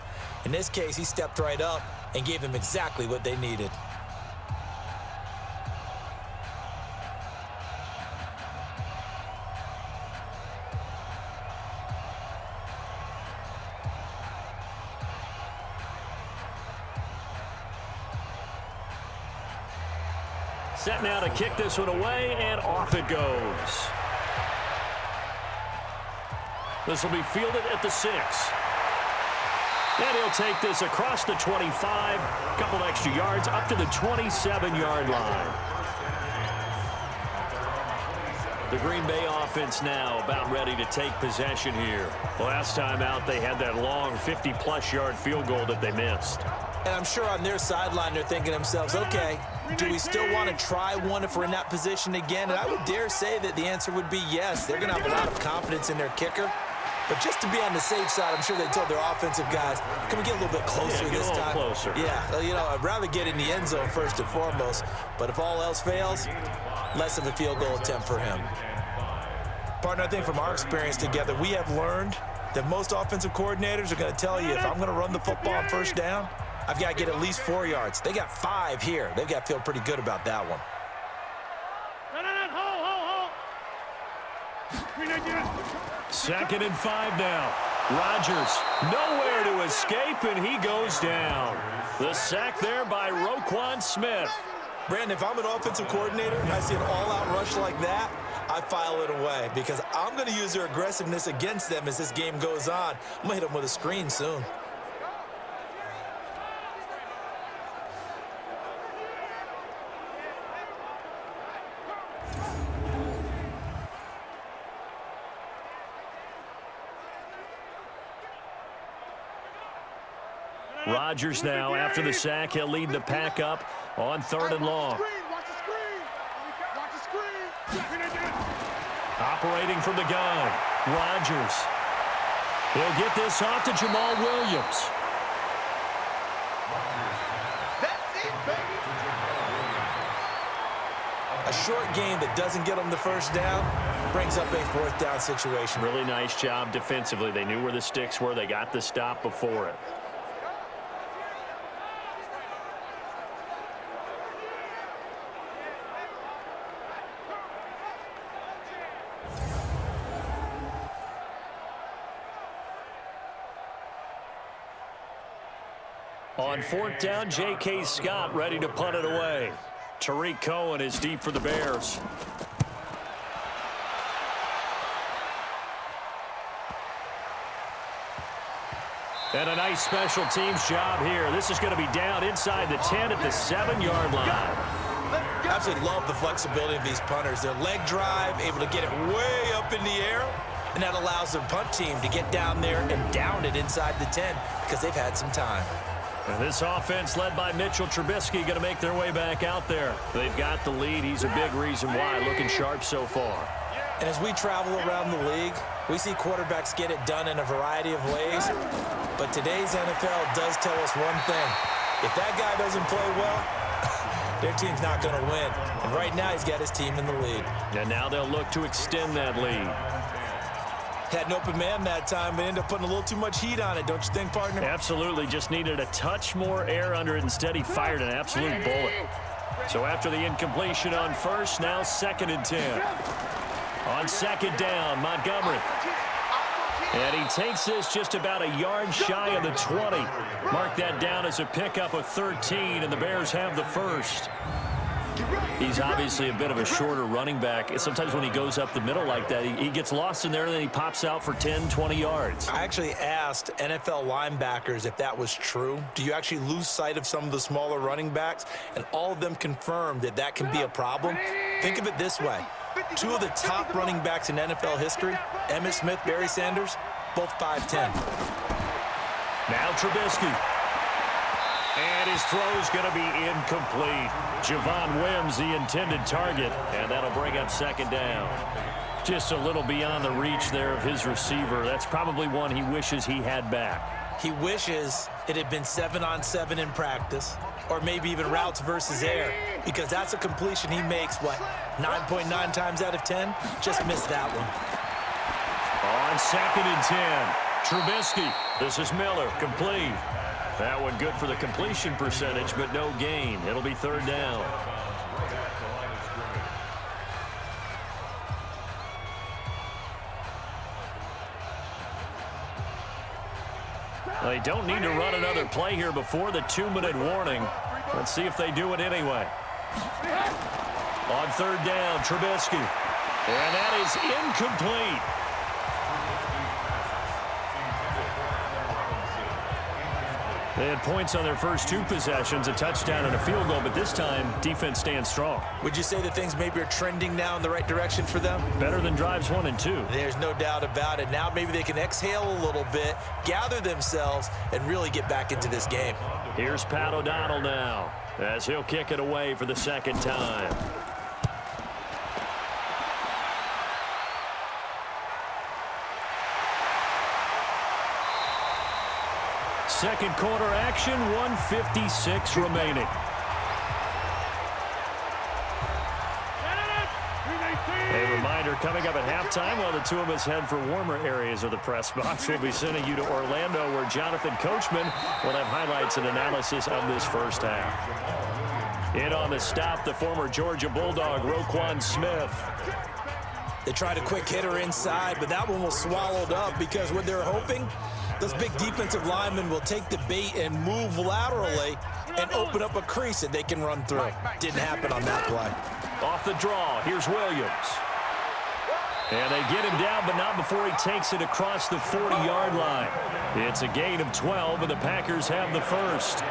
In this case, he stepped right up and gave them exactly what they needed. Set now to kick this one away, and off it goes. This will be fielded at the 6. And he'll take this across the 25, a couple extra yards, up to the 27-yard line. The Green Bay offense now about ready to take possession here. Last time out, they had that long 50-plus yard field goal that they missed. And I'm sure on their sideline, they're thinking to themselves, okay, do we still want to try one if we're in that position again? And I would dare say that the answer would be yes. They're going to have a lot of confidence in their kicker. But just to be on the safe side, I'm sure they told their offensive guys, can we get a little bit closer this time? Closer. Yeah, you know, I'd rather get in the end zone first and foremost. But if all else fails, less of a field goal attempt for him. Partner, I think from our experience together, we have learned that most offensive coordinators are going to tell you, if I'm going to run the football on 1st down, I've got to get at least 4 yards. They got 5 here. They've got to feel pretty good about that one. Second and 5 now. Rodgers nowhere to escape, and he goes down. The sack there by Roquan Smith. Brandon, if I'm an offensive coordinator and I see an all-out rush like that, I file it away because I'm going to use their aggressiveness against them as this game goes on. I'm going to hit them with a screen soon. Rodgers now, after the sack, he'll lead the pack up on 3rd and long. Operating from the gun, Rodgers. He'll get this off to Jamal Williams. That's it, baby. A short game that doesn't get them the first down brings up a 4th down situation. Really nice job defensively. They knew where the sticks were. They got the stop before it. On 4th down, J.K. Scott ready to punt it away. Tariq Cohen is deep for the Bears. And a nice special teams job here. This is going to be down inside the 10 at the 7-yard line. Absolutely love the flexibility of these punters. Their leg drive, able to get it way up in the air, and that allows the punt team to get down there and down it inside the 10 because they've had some time. And this offense led by Mitchell Trubisky going to make their way back out there. They've got the lead. He's a big reason why, looking sharp so far. And as we travel around the league, we see quarterbacks get it done in a variety of ways. But today's NFL does tell us one thing. If that guy doesn't play well, their team's not going to win. And right now, he's got his team in the lead. And now they'll look to extend that lead. Had an open man that time, but ended up putting a little too much heat on it, don't you think, partner? Absolutely. Just needed a touch more air under it. Instead, he fired an absolute bullet. So after the incompletion on 1st, now 2nd and 10. On 2nd down, Montgomery. And he takes this just about a yard shy of the 20. Mark that down as a pickup of 13, and the Bears have the 1st. He's obviously a bit of a shorter running back. Sometimes when he goes up the middle like that, he gets lost in there, and then he pops out for 10, 20 yards. I actually asked NFL linebackers if that was true. Do you actually lose sight of some of the smaller running backs? And all of them confirmed that that can be a problem. Think of it this way. 2 of the top running backs in NFL history, Emmitt Smith, Barry Sanders, both 5'10". Now Trubisky. And his throw's going to be incomplete. Javon Wims, the intended target, and that'll bring up 2nd down. Just a little beyond the reach there of his receiver. That's probably one he wishes he had back. He wishes it had been 7-on-7 in practice, or maybe even routes versus air, because that's a completion he makes, 9.9 times out of 10? Just missed that one. On 2nd and 10, Trubisky. This is Miller, complete. That one good for the completion percentage, but no gain. It'll be 3rd down. They don't need to run another play here before the 2-minute warning. Let's see if they do it anyway. On 3rd down, Trubisky. And that is incomplete. They had points on their first 2 possessions, a touchdown and a field goal, but this time, defense stands strong. Would you say that things maybe are trending now in the right direction for them? Better than drives 1 and 2. There's no doubt about it. Now maybe they can exhale a little bit, gather themselves, and really get back into this game. Here's Pat O'Donnell now, as he'll kick it away for the 2nd time. Second quarter action, 1:56 remaining. A reminder coming up at halftime while the two of us head for warmer areas of the press box. We'll be sending you to Orlando where Jonathan Coachman will have highlights and analysis of this first half. In on the stop, the former Georgia Bulldog, Roquan Smith. They tried a quick hitter inside, but that one was swallowed up because what they're hoping, those big defensive linemen will take the bait and move laterally and open up a crease that they can run through. Didn't happen on that play. Off the draw, here's Williams. And they get him down, but not before he takes it across the 40-yard line. It's a gain of 12, and the Packers have the first.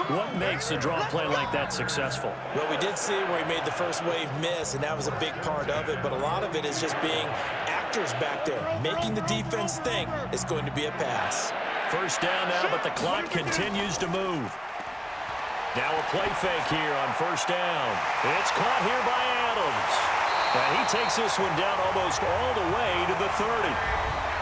What makes a draw play like that successful? Well, we did see where he made the first wave miss, and that was a big part of it, but a lot of it is just being actors back there, making the defense think it's going to be a pass. First down now, but the clock continues to move. Now a play fake here on first down. It's caught here by Adams. And he takes this one down almost all the way to the 30.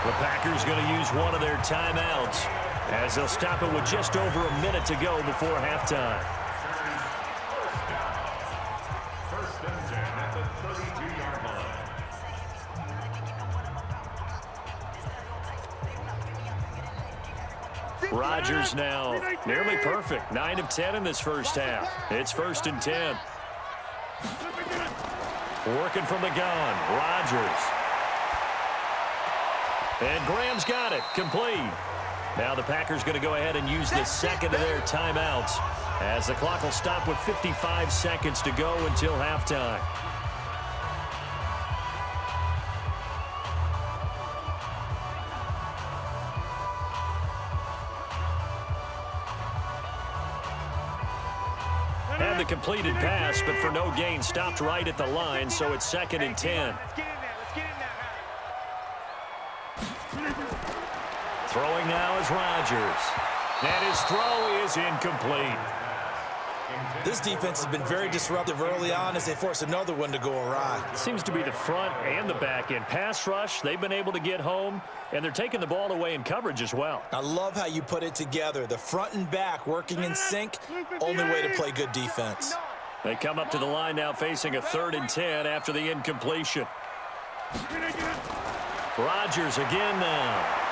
The Packers going to use one of their timeouts as they'll stop it with just over a minute to go before halftime. First and 10 at the 32-yard line. Rodgers now nearly perfect. 9 of 10 in this first half. It's first and 10. Working from the gun, Rodgers. And Graham's got it, complete. Now the Packers going to go ahead and use the second of their timeouts as the clock will stop with 55 seconds to go until halftime. Had the completed pass, but for no gain, stopped right at the line, so it's second and 10. Throwing now is Rodgers. And his throw is incomplete. This defense has been very disruptive early on as they force another one to go awry. It seems to be the front and the back end. Pass rush, they've been able to get home, and they're taking the ball away in coverage as well. I love how you put it together. The front and back working in sync, only way to play good defense. They come up to the line now facing a 3rd and 10 after the incompletion. Rodgers again now.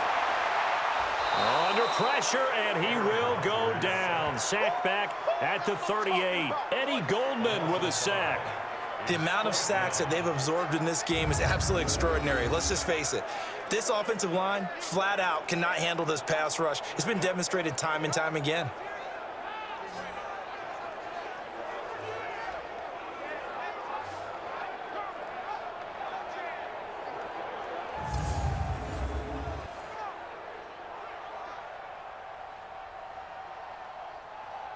Under pressure, and he will go down. Sack back at the 38. Eddie Goldman with a sack. The amount of sacks that they've absorbed in this game is absolutely extraordinary. Let's just face it. This offensive line, flat out, cannot handle this pass rush. It's been demonstrated time and time again.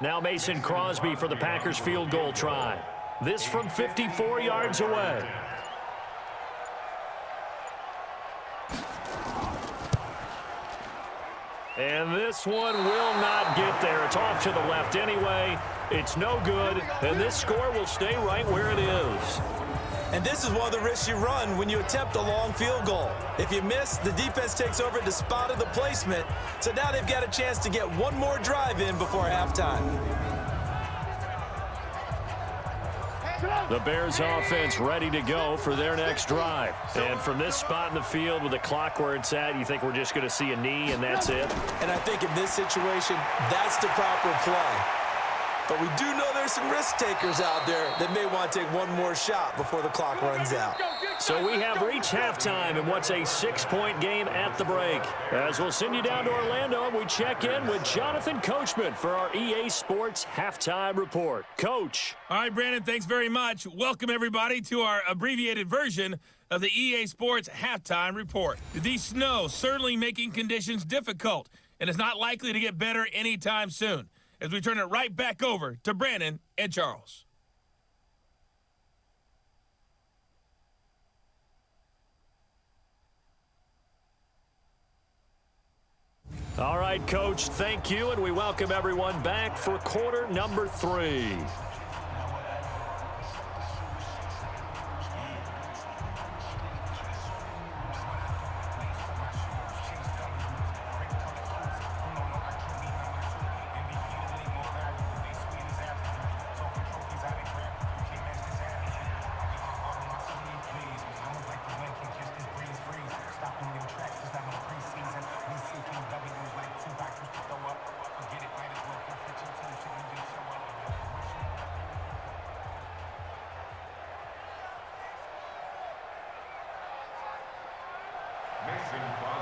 Now Mason Crosby for the Packers field goal try. This from 54 yards away. And this one will not get there. It's off to the left anyway. It's no good, and this score will stay right where it is. And this is one of the risks you run when you attempt a long field goal. If you miss, the defense takes over the spot of the placement. So now they've got a chance to get one more drive in before halftime. The Bears offense ready to go for their next drive. And from this spot in the field with the clock where it's at, you think we're just going to see a knee and that's it? And I think in this situation, that's the proper play. But we do know there's some risk takers out there that may want to take one more shot before the clock runs out. So we have reached halftime in what's a 6-point game at the break. As we'll send you down to Orlando, and we check in with Jonathan Coachman for our EA Sports Halftime Report. Coach. All right, Brandon, thanks very much. Welcome, everybody, to our abbreviated version of the EA Sports Halftime Report. The snow certainly making conditions difficult, and it's not likely to get better anytime soon, as we turn it right back over to Brandon and Charles. All right, Coach, thank you, and we welcome everyone back for quarter number 3.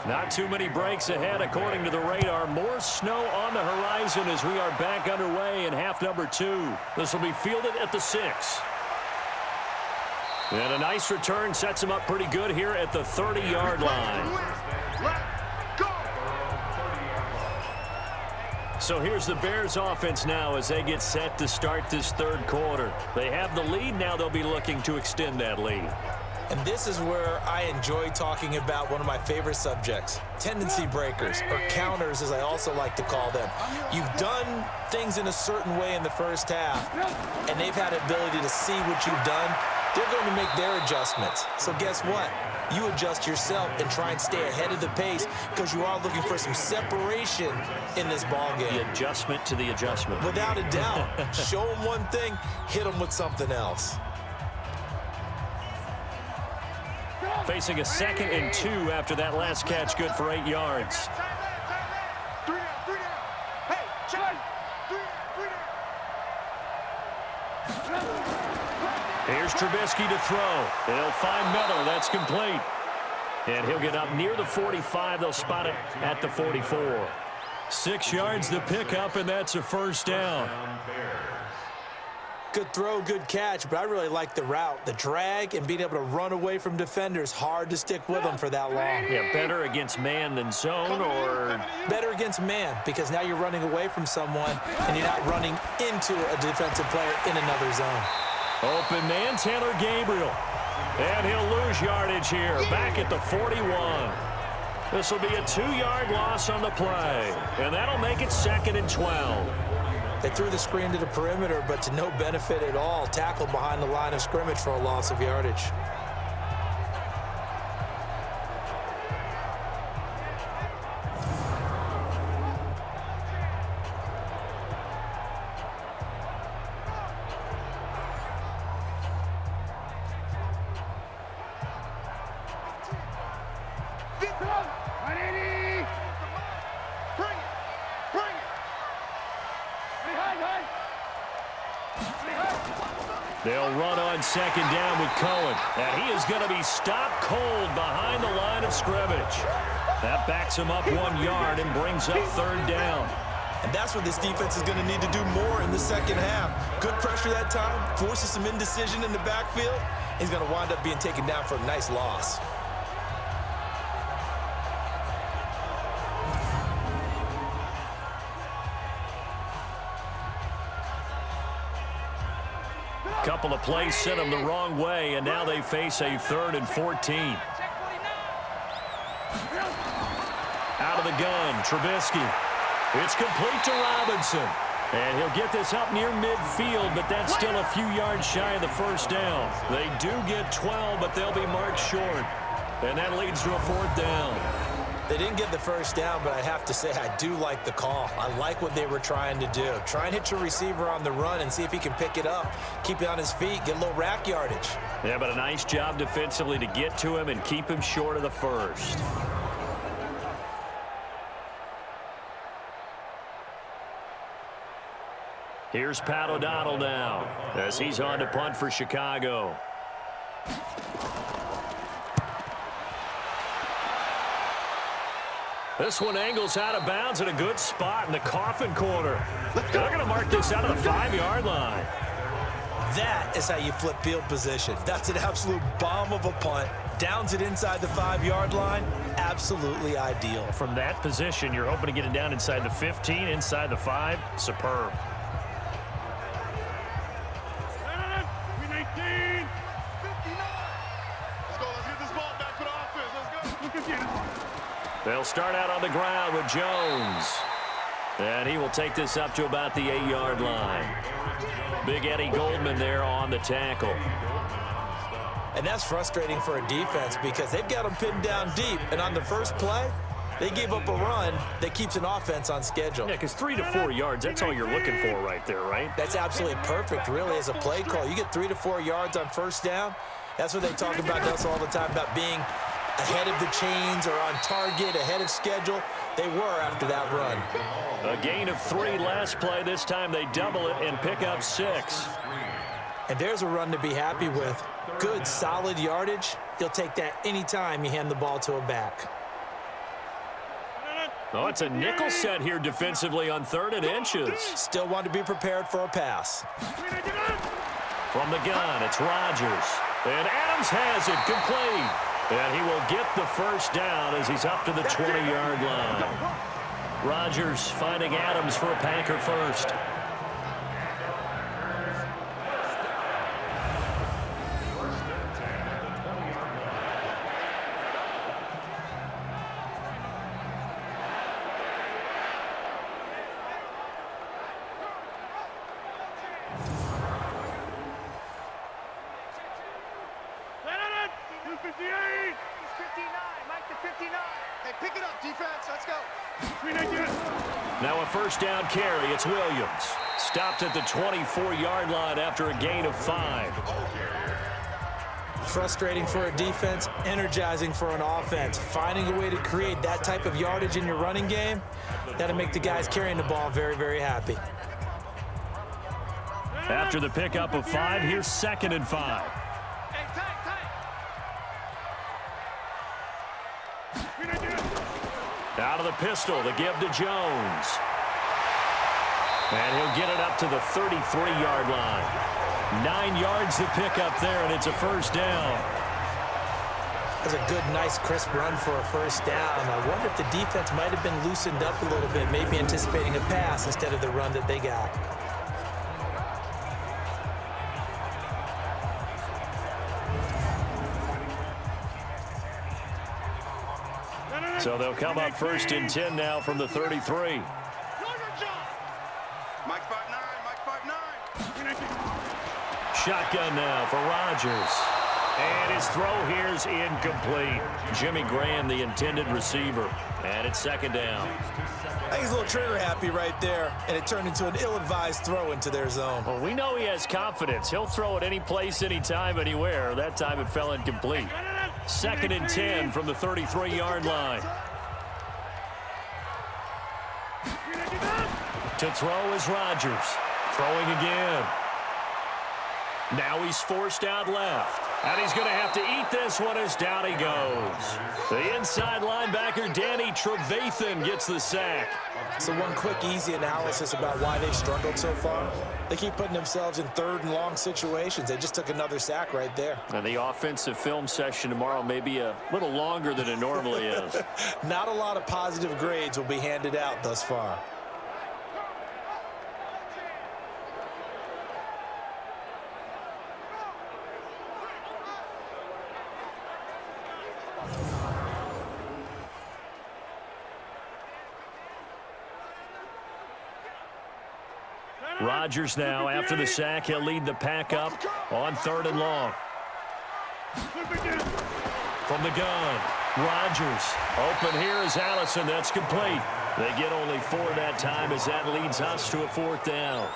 Not too many breaks ahead according to the radar. More snow on the horizon as we are back underway in half number 2. This will be fielded at the 6. And a nice return sets him up pretty good here at the 30-yard line. So here's the Bears offense now as they get set to start this third quarter. They have the lead. Now they'll be looking to extend that lead. And this is where I enjoy talking about one of my favorite subjects, tendency breakers, or counters as I also like to call them. You've done things in a certain way in the first half, and they've had the ability to see what you've done. They're going to make their adjustments. So guess what? You adjust yourself and try and stay ahead of the pace because you are looking for some separation in this ballgame. The adjustment to the adjustment. Without a doubt. Show them one thing, hit them with something else. Facing a 2nd and 2 after that last catch, good for 8 yards. Here's Trubisky to throw. They'll find Miller. That's complete. And he'll get up near the 45. They'll spot it at the 44. 6 yards to pick up, and that's a first down. Good throw, good catch, but I really like the route. The drag and being able to run away from defenders, hard to stick with them for that long. Yeah, better against man than zone, or? Better against man, because now you're running away from someone and you're not running into a defensive player in another zone. Open man, Taylor Gabriel. And he'll lose yardage here, back at the 41. This will be a 2-yard loss on the play, and that'll make it 2nd and 12. They threw the screen to the perimeter, but to no benefit at all. Tackled behind the line of scrimmage for a loss of yardage. They'll run on 2nd down with Cohen. And he is going to be stopped cold behind the line of scrimmage. That backs him up 1 yard and brings up 3rd down. And that's what this defense is going to need to do more in the second half. Good pressure that time, forces some indecision in the backfield. He's going to wind up being taken down for a nice loss. Couple of plays sent them the wrong way, and now they face a 3rd and 14. Out of the gun, Trubisky. It's complete to Robinson. And he'll get this up near midfield, but that's still a few yards shy of the first down. They do get 12, but they'll be marked short. And that leads to a 4th down. They didn't get the first down, but I have to say I do like the call. I like what they were trying to do. Try and hit your receiver on the run and see if he can pick it up. Keep it on his feet, get a little rack yardage. Yeah, but a nice job defensively to get to him and keep him short of the first. Here's Pat O'Donnell now as he's on to punt for Chicago. This one angles out of bounds at a good spot in the coffin corner. They're going to mark this out of the 5-yard line. That is how you flip field position. That's an absolute bomb of a punt. Downs it inside the 5-yard line. Absolutely ideal. From that position, you're hoping to get it down inside the 15, inside the 5. Superb. They'll start out on the ground with Jones. And he will take this up to about the 8-yard line. Big Eddie Goldman there on the tackle. And that's frustrating for a defense because they've got them pinned down deep. And on the first play, they gave up a run that keeps an offense on schedule. Yeah, because 3 to 4 yards, that's all you're looking for right there, right? That's absolutely perfect, really, as a play call. You get 3 to 4 yards on first down. That's what they talk about to us all the time, about being ahead of the chains or on target, ahead of schedule. They were after that run. A gain of 3 last play. This time they double it and pick up 6. And there's a run to be happy with. Good, solid yardage. You'll take that anytime you hand the ball to a back. Oh, it's a nickel set here defensively on 3rd and inches. Still want to be prepared for a pass. From the gun, it's Rodgers. And Adams has it complete. And he will get the first down as he's up to the 20-yard line. Rodgers finding Adams for a Packer first. Now a first down carry. It's Williams. Stopped at the 24-yard line after a gain of 5. Frustrating for a defense, energizing for an offense. Finding a way to create that type of yardage in your running game, that'll make the guys carrying the ball very, very happy. After the pickup of 5, here's 2nd and 5. Out of the pistol, the give to Jones. And he'll get it up to the 33-yard line. 9 yards to pick up there, and it's a first down. That's a good, nice, crisp run for a first down. I wonder if the defense might have been loosened up a little bit, maybe anticipating a pass instead of the run that they got. So they'll come up 1st and 10 now from the 33. Shotgun now for Rodgers. And his throw here is incomplete. Jimmy Graham, the intended receiver. And it's 2nd down. I think he's a little trigger happy right there, and it turned into an ill-advised throw into their zone. Well, we know he has confidence. He'll throw it any place, anytime, anywhere. That time it fell incomplete. 2nd and 10 from the 33-yard line. To throw is Rodgers. Throwing again. Now he's forced out left. And he's going to have to eat this one as down he goes. The inside linebacker, Danny Trevathan, gets the sack. So one quick, easy analysis about why they've struggled so far. They keep putting themselves in 3rd and long situations. They just took another sack right there. And the offensive film session tomorrow may be a little longer than it normally is. Not a lot of positive grades will be handed out thus far. Rodgers now, after the sack, he'll lead the pack up on 3rd and long. From the gun, Rodgers. Open here is Allison. That's complete. They get only 4 that time as that leads us to a 4th down.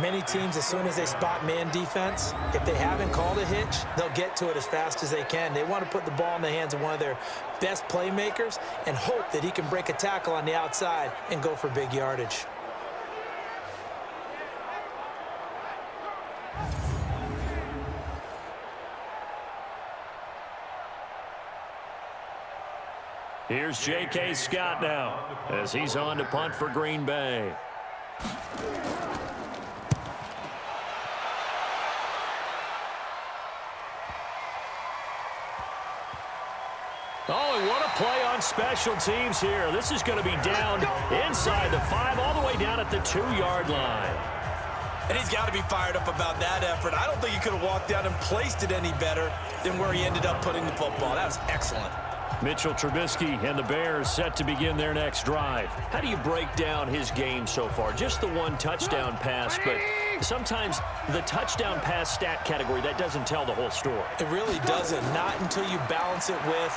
Many teams, as soon as they spot man defense, if they haven't called a hitch, they'll get to it as fast as they can. They want to put the ball in the hands of one of their best playmakers and hope that he can break a tackle on the outside and go for big yardage. Here's J.K. Scott now as he's on to punt for Green Bay. Oh, and what a play on special teams here. This is going to be down inside the 5, all the way down at the 2-yard line. And he's got to be fired up about that effort. I don't think he could have walked down and placed it any better than where he ended up putting the football. That was excellent. Mitchell Trubisky and the Bears set to begin their next drive. How do you break down his game so far? Just the 1 touchdown pass, but sometimes the touchdown pass stat category, that doesn't tell the whole story. It really doesn't, not until you balance it with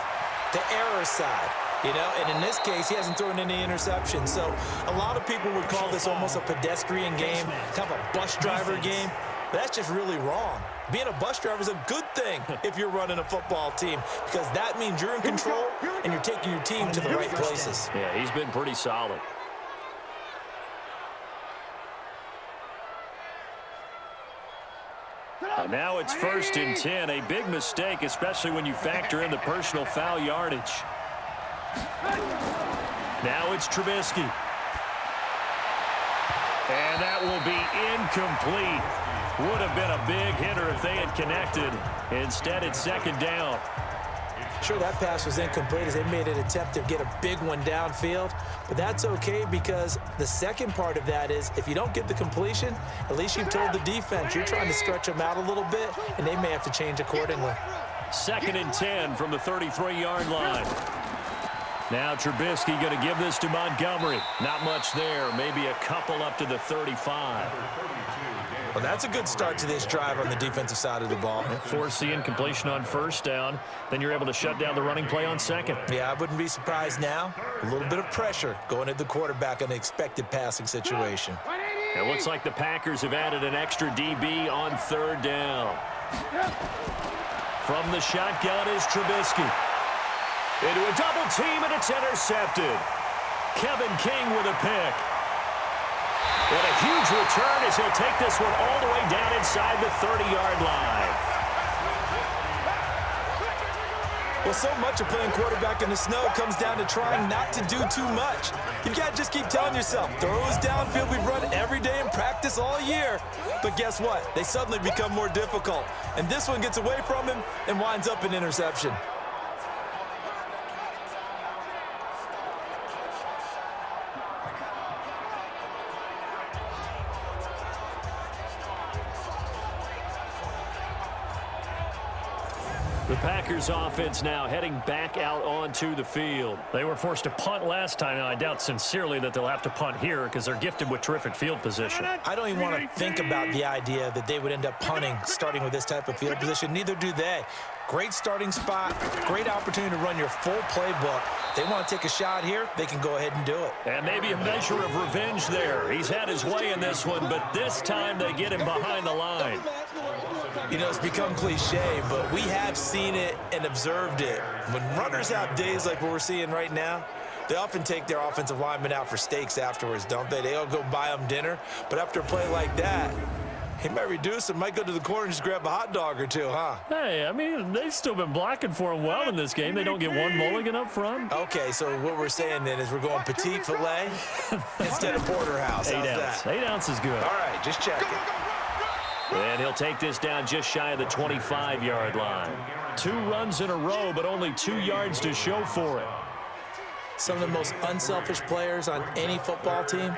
the error side. You know, and in this case, he hasn't thrown any interceptions. So a lot of people would call this almost a pedestrian game, kind of a bus driver game. But that's just really wrong. Being a bus driver is a good thing if you're running a football team, because that means you're in control and you're taking your team to the right places. Yeah, he's been pretty solid. And now it's 1st and 10, a big mistake, especially when you factor in the personal foul yardage. Now it's Trubisky. And that will be incomplete. Would have been a big hitter if they had connected. Instead, it's second down. Sure, that pass was incomplete as they made an attempt to get a big one downfield, but that's okay because the second part of that is if you don't get the completion, at least you've told the defense you're trying to stretch them out a little bit, and they may have to change accordingly. 2nd and 10 from the 33-yard line. Now Trubisky going to give this to Montgomery. Not much there, maybe a couple up to the 35. Well, that's a good start to this drive on the defensive side of the ball. Force the incompletion on first down. Then you're able to shut down the running play on second. Yeah, I wouldn't be surprised now. A little bit of pressure going at the quarterback in an expected passing situation. It looks like the Packers have added an extra DB on 3rd down. From the shotgun is Trubisky. Into a double team, and it's intercepted. Kevin King with a pick. And a huge return as he'll take this one all the way down inside the 30-yard line. Well, so much of playing quarterback in the snow comes down to trying not to do too much. You've got to just keep telling yourself, throws downfield we've run every day in practice all year. But guess what? They suddenly become more difficult. And this one gets away from him and winds up an interception. The Packers offense now heading back out onto the field. They were forced to punt last time. Now, I doubt sincerely that they'll have to punt here because they're gifted with terrific field position. I don't even want to think about the idea that they would end up punting starting with this type of field position. Neither do they. Great starting spot, great opportunity to run your full playbook. If they want to take a shot here, they can go ahead and do it. And maybe a measure of revenge there. He's had his way in this one, but this time they get him behind the line. You know, it's become cliche, but we have seen it and observed it. When runners have days like what we're seeing right now, they often take their offensive linemen out for steaks afterwards, don't they? They'll go buy them dinner, but after a play like that, he might reduce it, might go to the corner and just grab a hot dog or two, huh? Hey, I mean, they've still been blocking for him well in this game. They don't get one mulligan up front. Okay, so what we're saying then is we're going petite filet instead of porterhouse. 8 ounce. 8 ounce is good. All right, just checking. And he'll take this down just shy of the 25-yard line. 2 runs in a row, but only 2 yards to show for it. Some of the most unselfish players on any football team,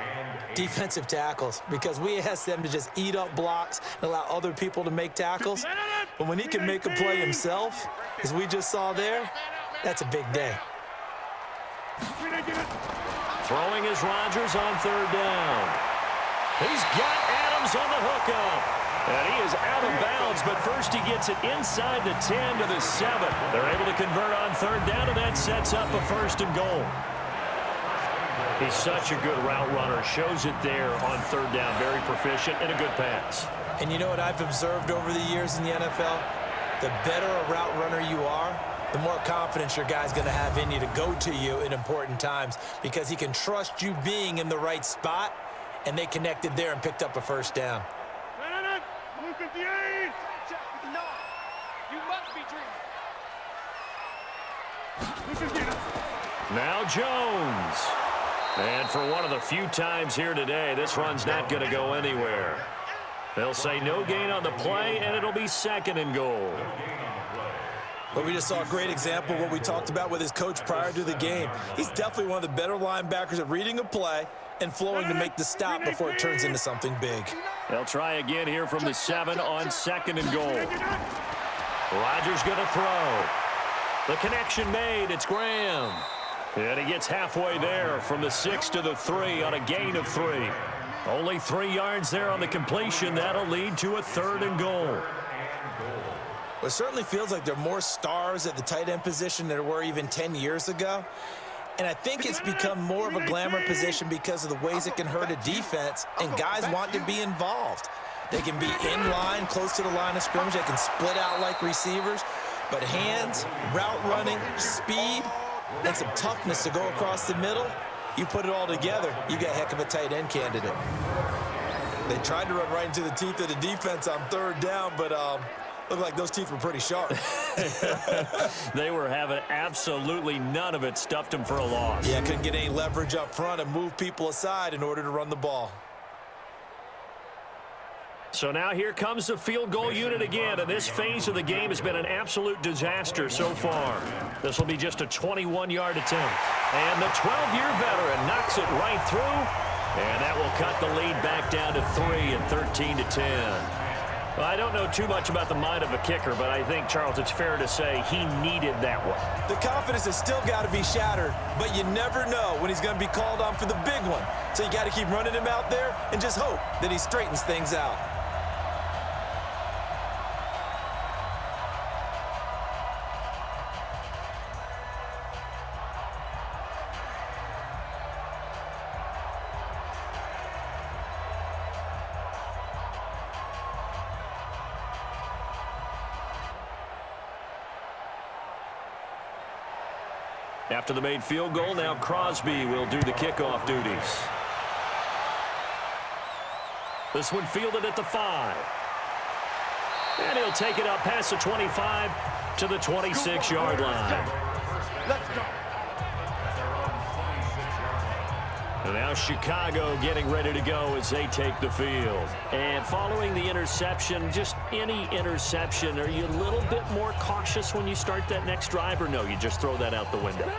defensive tackles, because we ask them to just eat up blocks and allow other people to make tackles. But when he can make a play himself, as we just saw there, that's a big day. Throwing is Rodgers on 3rd down. He's got Adams on the hookup. And he is out of bounds, but first he gets it inside the 10 to the 7. They're able to convert on 3rd down, and that sets up a 1st and goal. He's such a good route runner. Shows it there on 3rd down. Very proficient and a good pass. And you know what I've observed over the years in the NFL? The better a route runner you are, the more confidence your guy's going to have in you to go to you in important times because he can trust you being in the right spot, and they connected there and picked up a 1st down. Now Jones. And for one of the few times here today, this run's not going to go anywhere. They'll say no gain on the play, and it'll be 2nd and goal. Well, we just saw a great example of what we talked about with his coach prior to the game. He's definitely one of the better linebackers at reading a play and flowing to make the stop before it turns into something big. They'll try again here from the 7 on 2nd and goal. Rodgers going to throw. The connection made. It's Graham. And he gets halfway there from the 6 to the 3 on a gain of 3. Only 3 yards there on the completion. That'll lead to a 3rd and goal. Well, it certainly feels like there are more stars at the tight end position than there were even 10 years ago. And I think it's become more of a glamour position because of the ways it can hurt a defense, and guys want to be involved. They can be in line, close to the line of scrimmage. They can split out like receivers. But hands, route running, speed, and some toughness to go across the middle, you put it all together, you got a heck of a tight end candidate. They tried to run right into the teeth of the defense on 3rd down, but Looked like those teeth were pretty sharp. They were having absolutely none of it. Stuffed him for a loss. Yeah, couldn't get any leverage up front and move people aside in order to run the ball. So now here comes the field goal unit again, and this phase of the game has been an absolute disaster so far. This will be just a 21-yard attempt. And the 12-year veteran knocks it right through, and that will cut the lead back down to 3 and 13-10. Well, I don't know too much about the mind of a kicker, but I think, Charles, it's fair to say he needed that one. The confidence has still got to be shattered, but you never know when he's going to be called on for the big one. So you got to keep running him out there and just hope that he straightens things out. After the made field goal, now Crosby will do the kickoff duties. This one fielded at the 5. And he'll take it up past the 25 to the 26-yard line. Let's go. And now Chicago getting ready to go as they take the field. And following the interception, just any interception, are you a little bit more cautious when you start that next drive, or no, you just throw that out the window?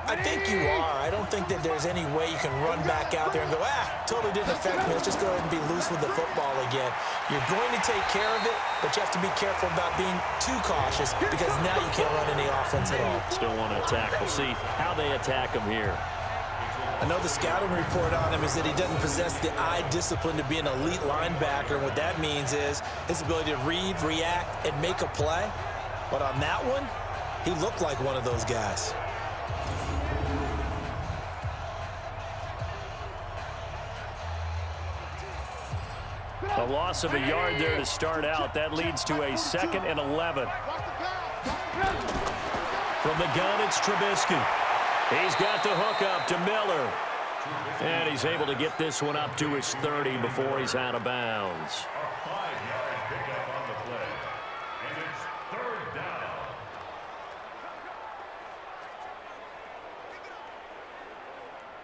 I think you are. I don't think that there's any way you can run back out there and go, totally didn't affect me. Let's just go ahead and be loose with the football again. You're going to take care of it, but you have to be careful about being too cautious because now you can't run any offense at all. Still want to attack. We'll see how they attack him here. I know the scouting report on him is that he doesn't possess the eye discipline to be an elite linebacker. And what that means is his ability to read, react, and make a play. But on that one, he looked like one of those guys. A loss of a yard there to start out. That leads to a 2nd and 11. From the gun, it's Trubisky. He's got the hook up to Miller. And he's able to get this one up to his 30 before he's out of bounds. A 5-yard pickup on the play. And it's 3rd down.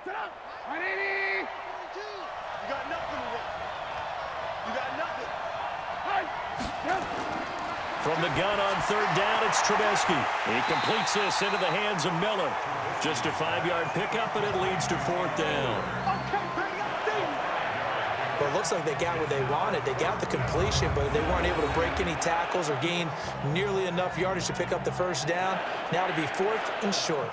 Sit up. 180. You got nothing to run. You got nothing. From the gun on 3rd down, it's Trubisky. He completes this into the hands of Miller. Just a 5-yard pickup, and it leads to 4th down. Well, it looks like they got what they wanted. They got the completion, but they weren't able to break any tackles or gain nearly enough yardage to pick up the 1st down. Now to be 4th and short.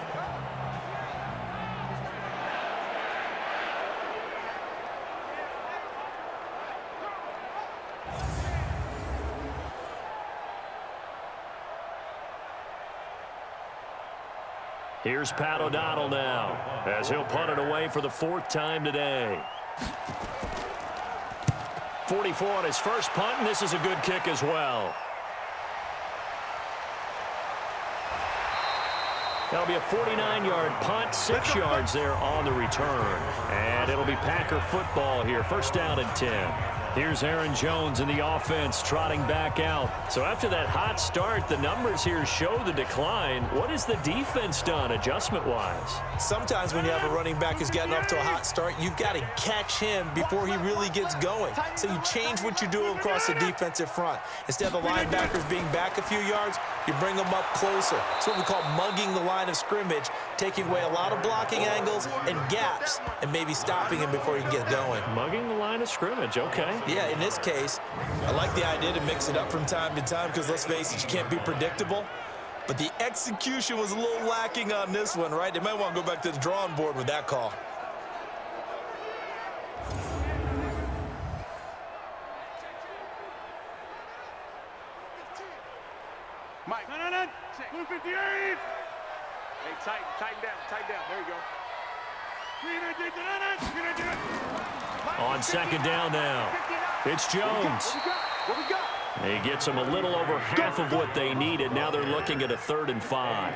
Here's Pat O'Donnell now as he'll punt it away for the 4th time today. 44 on his first punt, and this is a good kick as well. That'll be a 49-yard punt, 6 yards there on the return. And it'll be Packer football here, 1st down and 10. Here's Aaron Jones in the offense trotting back out. So after that hot start, the numbers here show the decline. What has the defense done adjustment-wise? Sometimes when you have a running back who's getting off to a hot start, you've got to catch him before he really gets going. So you change what you do across the defensive front. Instead of the linebackers being back a few yards, you bring them up closer. It's what we call mugging the line of scrimmage, taking away a lot of blocking angles and gaps and maybe stopping him before he can get going. Mugging the line of scrimmage, okay. Yeah, in this case, I like the idea to mix it up from time to time because, let's face it, you can't be predictable. But the execution was a little lacking on this one, right? They might want to go back to the drawing board with that call. Mike. 158. Hey, tighten down. There you go. On 2nd down now, it's Jones. What we got? He gets them a little over half of what they needed. Now they're looking at a 3rd and 5.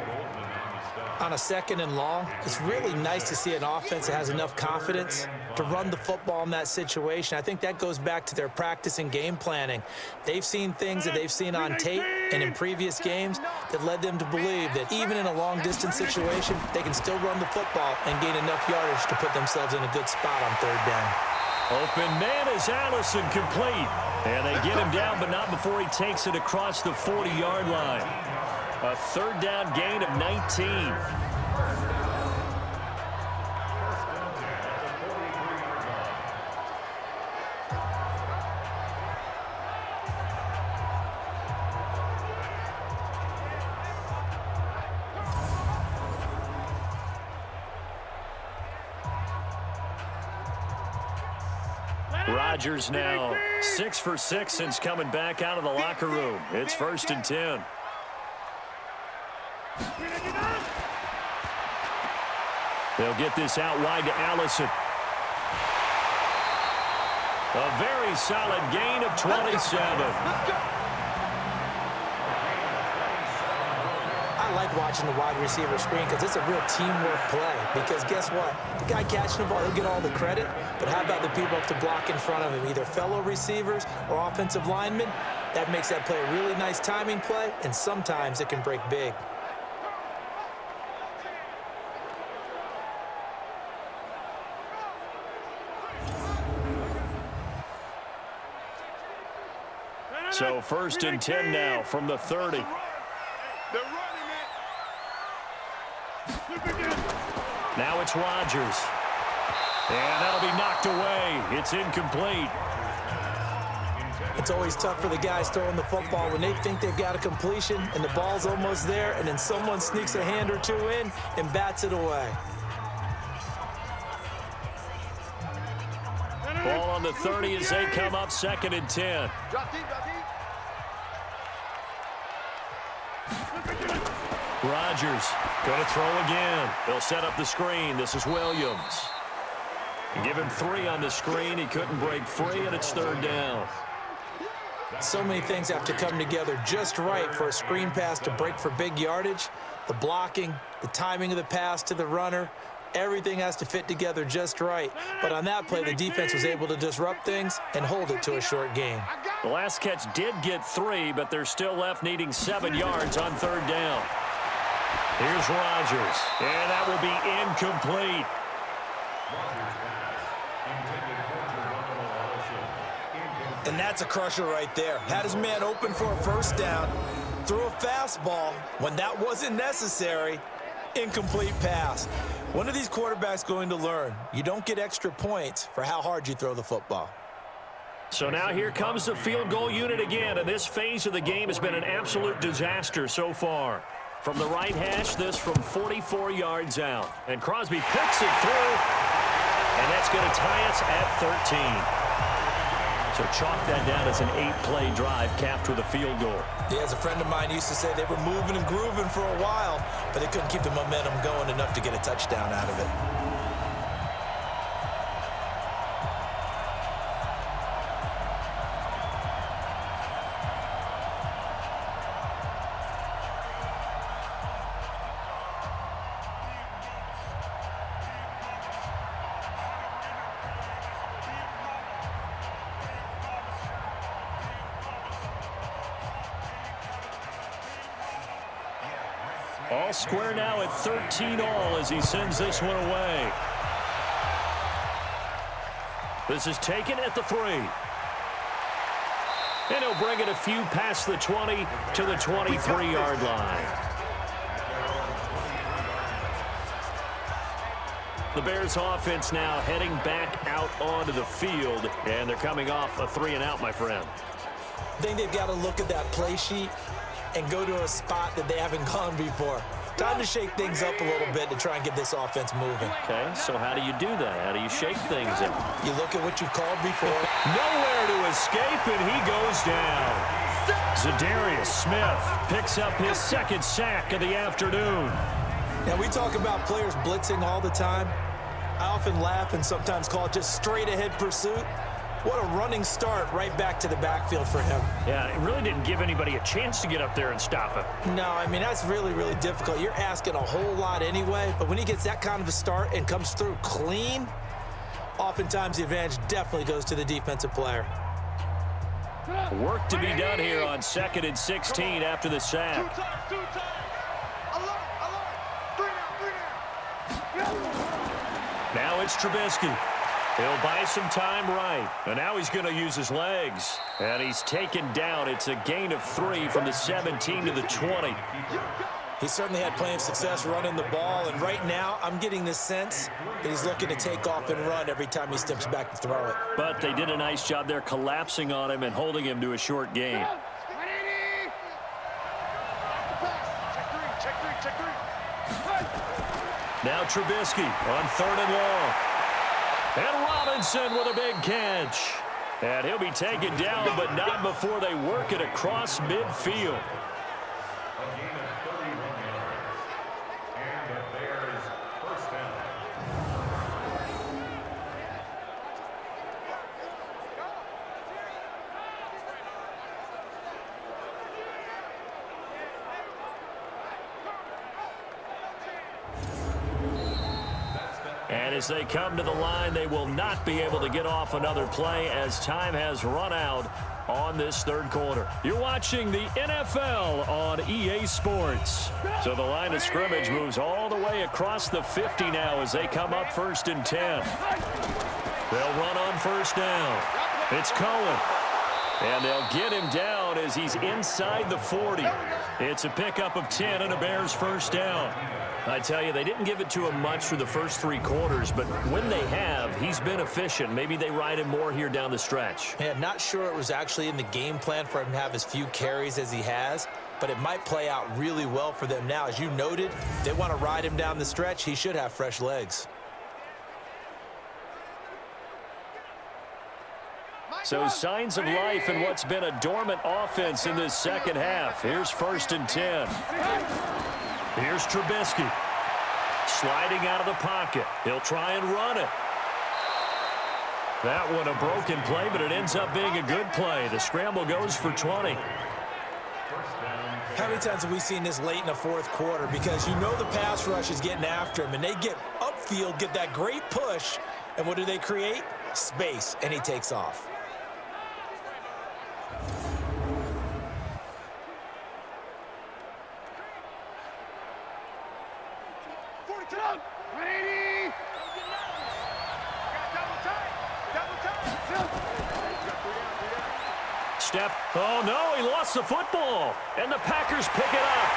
On a 2nd and long, it's really nice to see an offense that has enough confidence to run the football in that situation. I think that goes back to their practice and game planning. They've seen things that they've seen on tape and in previous games that led them to believe that even in a long-distance situation, they can still run the football and gain enough yardage to put themselves in a good spot on 3rd down. Open man is Allison, complete. And they get him down, but not before he takes it across the 40-yard line. A 3rd down gain of 19. Rodgers now 6 for 6 since coming back out of the locker room. It's 1st and 10. They'll get this out wide to Allison. A very solid gain of 27. I like watching the wide receiver screen because it's a real teamwork play. Because guess what? The guy catching the ball, he'll get all the credit. But how about the people up to block in front of him, either fellow receivers or offensive linemen? That makes that play a really nice timing play, and sometimes it can break big. So 1st and 10 now from the 30. Now it's Rodgers. And that'll be knocked away. It's incomplete. It's always tough for the guys throwing the football when they think they've got a completion and the ball's almost there, and then someone sneaks a hand or two in and bats it away. Ball on the 30 as they come up 2nd and 10. Rodgers going to throw again. They'll set up the screen. This is Williams. Give him 3 on the screen. He couldn't break free, and it's 3rd down. So many things have to come together just right for a screen pass to break for big yardage. The blocking, the timing of the pass to the runner, everything has to fit together just right. But on that play, the defense was able to disrupt things and hold it to a short gain. The last catch did get 3, but they're still left needing 7 yards on 3rd down. Here's Rodgers, and that will be incomplete. And that's a crusher right there. Had his man open for a 1st down, threw a fastball when that wasn't necessary, incomplete pass. When are these quarterbacks going to learn? You don't get extra points for how hard you throw the football. So now here comes the field goal unit again, and this phase of the game has been an absolute disaster so far. From the right hash, this from 44 yards out. And Crosby puts it through, and that's going to tie us at 13. So chalk that down as an 8-play drive capped with a field goal. Yeah, as a friend of mine used to say, they were moving and grooving for a while, but they couldn't keep the momentum going enough to get a touchdown out of it. All square now at 13 all as he sends this one away. This is taken at the 3. And he'll bring it a few past the 20 to the 23-yard line. The Bears offense now heading back out onto the field, and they're coming off a 3-and-out, my friend. I think they've got to look at that play sheet and go to a spot that they haven't gone before. Time to shake things up a little bit to try and get this offense moving. Okay, so how do you do that? How do you shake things up? You look at what you've called before. Nowhere to escape, and he goes down. Zadarius Smith picks up his 2nd sack of the afternoon. Now, we talk about players blitzing all the time. I often laugh and sometimes call it just straight-ahead pursuit. What a running start right back to the backfield for him. Yeah, it really didn't give anybody a chance to get up there and stop him. No, I mean, that's really, really difficult. You're asking a whole lot anyway, but when he gets that kind of a start and comes through clean, oftentimes the advantage definitely goes to the defensive player. Work to be done here on 2nd and 16 after the sack. Two times. Alert. 3 down. Now it's Trubisky. He'll buy some time right. And now he's going to use his legs. And he's taken down. It's a gain of 3 from the 17 to the 20. He certainly had plenty of success running the ball, and right now I'm getting this sense that he's looking to take off and run every time he steps back to throw it. But they did a nice job there collapsing on him and holding him to a short gain. Check three. Now Trubisky on 3rd and long. And Robinson with a big catch. And he'll be taken down, but not before they work it across midfield. A gain of 31 yards. And the Bears first down. And as they come to the line, they will not be able to get off another play as time has run out on this 3rd quarter. You're watching the NFL on EA Sports. So the line of scrimmage moves all the way across the 50 now as they come up 1st and 10. They'll run on 1st down. It's Cohen. And they'll get him down as he's inside the 40. It's a pickup of 10 and a Bears first down. I tell you, they didn't give it to him much for the first 3 quarters, but when they have, he's been efficient. Maybe they ride him more here down the stretch. Yeah, not sure it was actually in the game plan for him to have as few carries as he has, but it might play out really well for them now. As you noted, they want to ride him down the stretch. He should have fresh legs. So signs of life in what's been a dormant offense in this 2nd half. Here's 1st and 10. Here's Trubisky. Sliding out of the pocket. He'll try and run it. That one a broken play, but it ends up being a good play. The scramble goes for 20. How many times have we seen this late in the 4th quarter? Because you know the pass rush is getting after him, and they get upfield, get that great push, and what do they create? Space, and he takes off. Step. Oh, no, he lost the football. And the Packers pick it up.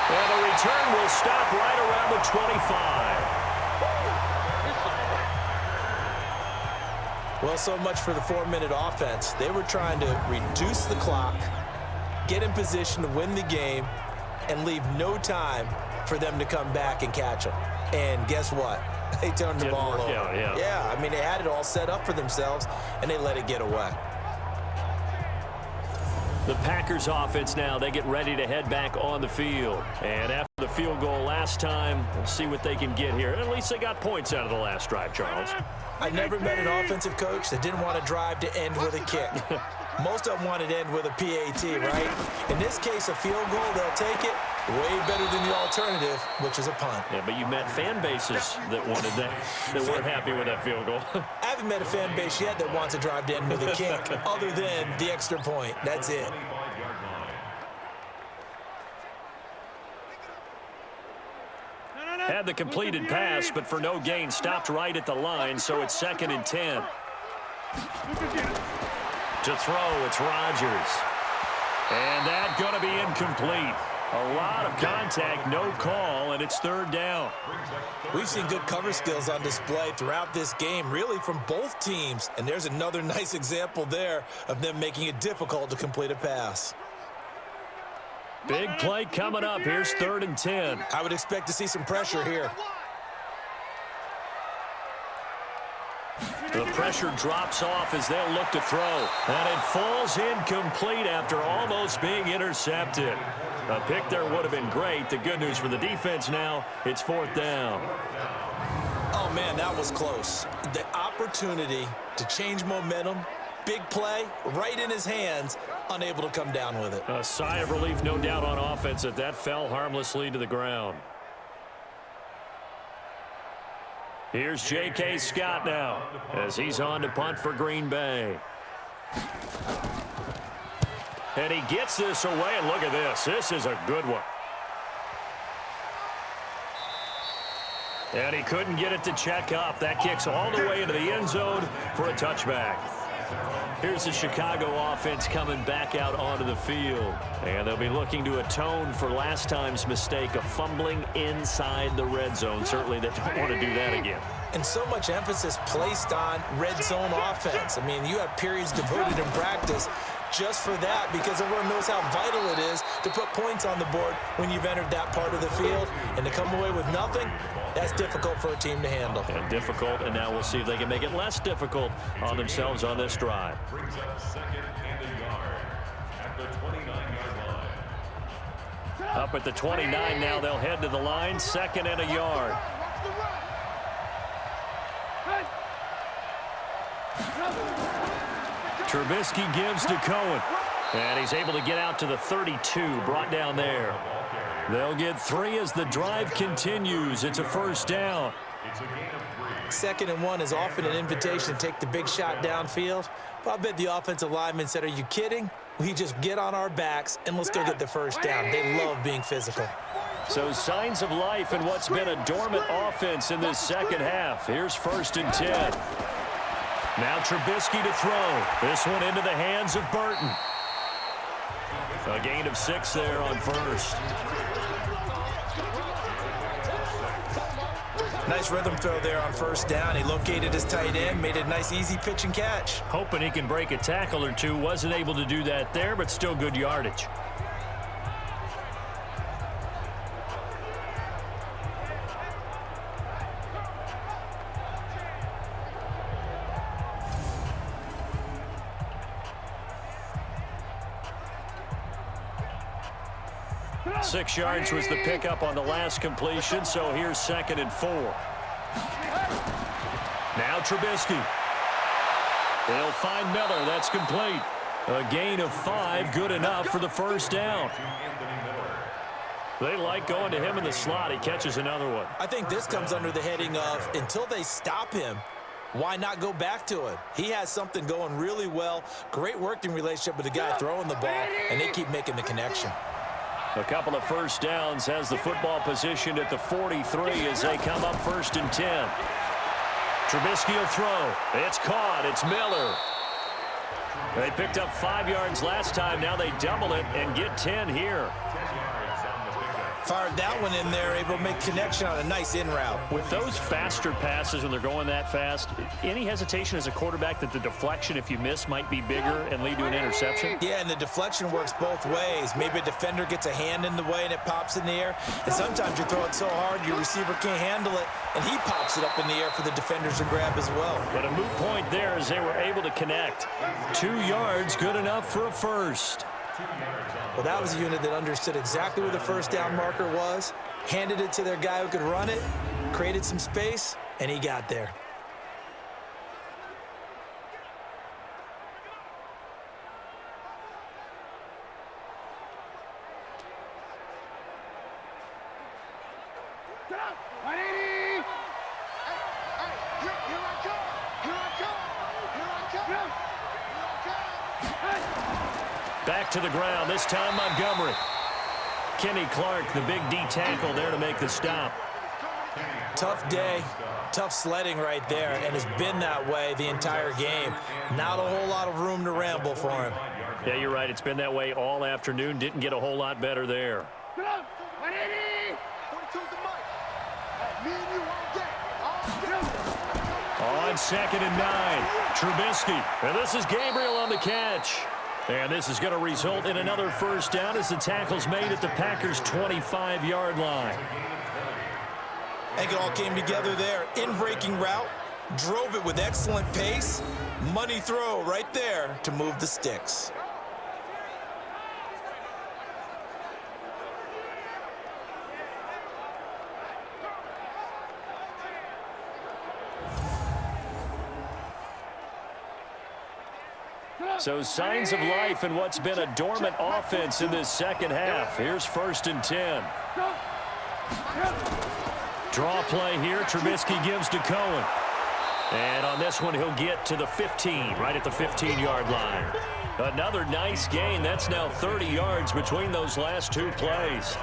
And the return will stop right around the 25. Well, so much for the 4-minute offense. They were trying to reduce the clock, get in position to win the game, and leave no time for them to come back and catch them. And guess what? They turned the ball over. Yeah, I mean, they had it all set up for themselves, and they let it get away. The Packers offense now, they get ready to head back on the field. And after the field goal last time, we'll see what they can get here. At least they got points out of the last drive, Charles. I never met an offensive coach that didn't want to drive to end with a kick. Most of them wanted to end with a PAT, right? In this case, a field goal, they'll take it. Way better than the alternative, which is a punt. Yeah, but you met fan bases that wanted that, that weren't happy with that field goal. I haven't met a fan base yet that wants to drive to end with a kick, other than the extra point. That's it. Had the completed pass, but for no gain, stopped right at the line, so it's 2nd and 10. To throw, it's Rodgers. And that's going to be incomplete. A lot of contact, no call, and it's 3rd down. We've seen good cover skills on display throughout this game, really from both teams. And there's another nice example there of them making it difficult to complete a pass. Big play coming up. Here's 3rd and 10. I would expect to see some pressure here. The pressure drops off as they'll look to throw. And it falls incomplete after almost being intercepted. A pick there would have been great. The good news for the defense now, it's 4th down. A Oh, man, that was close. The opportunity to change momentum, big play, right in his hands, unable to come down with it. A sigh of relief, no doubt, on offense that fell harmlessly to the ground. Here's J.K. Scott now as he's on to punt for Green Bay. And he gets this away, and look at this. This is a good one. And he couldn't get it to check up. That kicks all the way into the end zone for a touchback. Here's the Chicago offense coming back out onto the field. And they'll be looking to atone for last time's mistake of fumbling inside the red zone. Certainly they don't want to do that again. And so much emphasis placed on red zone offense. I mean, you have periods devoted in practice just for that, because everyone knows how vital it is to put points on the board when you've entered that part of the field. And to come away with nothing, that's difficult for a team to handle. And difficult, and now we'll see if they can make it less difficult on themselves on this drive. Brings up 2nd and a yard at the 29-yard line. Up at the 29 now, they'll head to the line, 2nd and a yard. Trubisky gives to Cohen. And he's able to get out to the 32, brought down there. They'll get 3 as the drive continues. It's a first down. It's a gain of 3. 2nd and 1 is often an invitation to take the big shot downfield. But I bet the offensive lineman said, are you kidding? We just get on our backs and let's go get the first down. They love being physical. So signs of life in what's been a dormant offense in this second half. Here's 1st and 10. Now Trubisky to throw. This one into the hands of Burton. A gain of 6 there on 1st. Nice rhythm throw there on 1st down. He located his tight end, made it a nice easy pitch and catch. Hoping he can break a tackle or two. Wasn't able to do that there, but still good yardage. Six yards was the pickup on the last completion, so here's 2nd and 4. Now Trubisky. They'll find Miller. That's complete. A gain of 5, good enough for the first down. They like going to him in the slot. He catches another one. I think this comes under the heading of, until they stop him, why not go back to it? He has something going really well. Great working relationship with the guy throwing the ball, and they keep making the connection. A couple of first downs, has the football positioned at the 43 as they come up 1st and 10. Trubisky will throw. It's caught. It's Miller. They picked up 5 yards last time. Now they double it and get 10 here. Fired that one in there, able to make connection on a nice in route. With those faster passes when they're going that fast, any hesitation as a quarterback that the deflection, if you miss, might be bigger and lead to an interception? Yeah, and the deflection works both ways. Maybe a defender gets a hand in the way and it pops in the air. And sometimes you throw it so hard your receiver can't handle it, and he pops it up in the air for the defenders to grab as well. But a moot point there as they were able to connect. 2 yards, good enough for a first. Well, that was a unit that understood exactly where the first down marker was, handed it to their guy who could run it, created some space, and he got there. Back to the ground, this time Montgomery. Kenny Clark, the big D tackle there to make the stop. Tough day, tough sledding right there, and has been that way the entire game. Not a whole lot of room to ramble for him. Yeah, you're right. It's been that way all afternoon. Didn't get a whole lot better there. On 2nd and 9, Trubisky. And this is Gabriel on the catch. And this is going to result in another first down as the tackle's made at the Packers' 25-yard line. I think it all came together there. In-breaking route, drove it with excellent pace. Money throw right there to move the sticks. So signs of life in what's been a dormant offense in this second half. Here's 1st and 10. Draw play here. Trubisky gives to Cohen. And on this one, he'll get to the 15, right at the 15-yard line. Another nice gain. That's now 30 yards between those last 2 plays.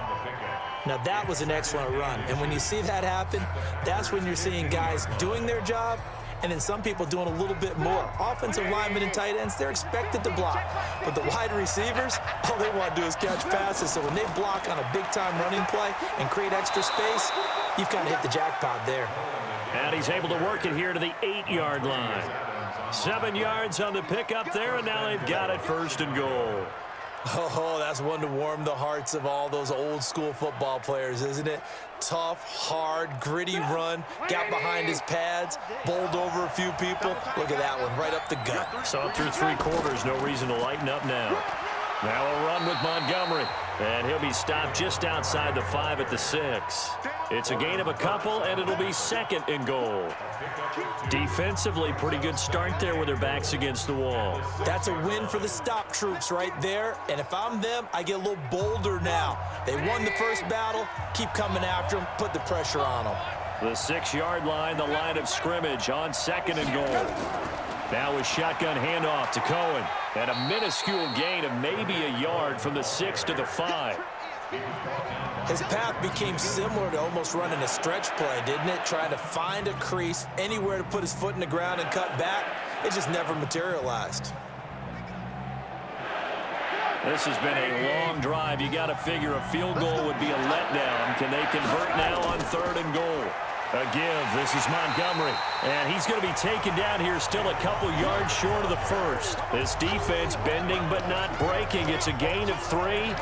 Now, that was an excellent run. And when you see that happen, that's when you're seeing guys doing their job and then some people doing a little bit more. Offensive linemen and tight ends, they're expected to block. But the wide receivers, all they want to do is catch passes. So when they block on a big-time running play and create extra space, you've kind of hit the jackpot there. And he's able to work it here to the 8-yard line. 7 yards on the pickup there, and now they've got it 1st and goal. Oh, that's one to warm the hearts of all those old-school football players, isn't it? Tough, hard, gritty run, got behind his pads, bowled over a few people. Look at that one, right up the gut. Saw through 3 quarters, no reason to lighten up now. Now a run with Montgomery, and he'll be stopped just outside the 5 at the 6. It's a gain of a couple, and it'll be 2nd and goal. Defensively, pretty good start there with their backs against the wall. That's a win for the stop troops right there, and if I'm them, I get a little bolder now. They won the first battle, keep coming after them, put the pressure on them. The 6-yard line, the line of scrimmage on 2nd and goal. Now a shotgun handoff to Cohen, and a minuscule gain of maybe a yard from the 6 to the 5. His path became similar to almost running a stretch play, didn't it? Trying to find a crease, anywhere to put his foot in the ground and cut back. It just never materialized. This has been a long drive. You got to figure a field goal would be a letdown. Can they convert now on 3rd and goal? A give. This is Montgomery. And he's going to be taken down here still a couple yards short of the 1st. This defense bending but not breaking. It's a gain of 3.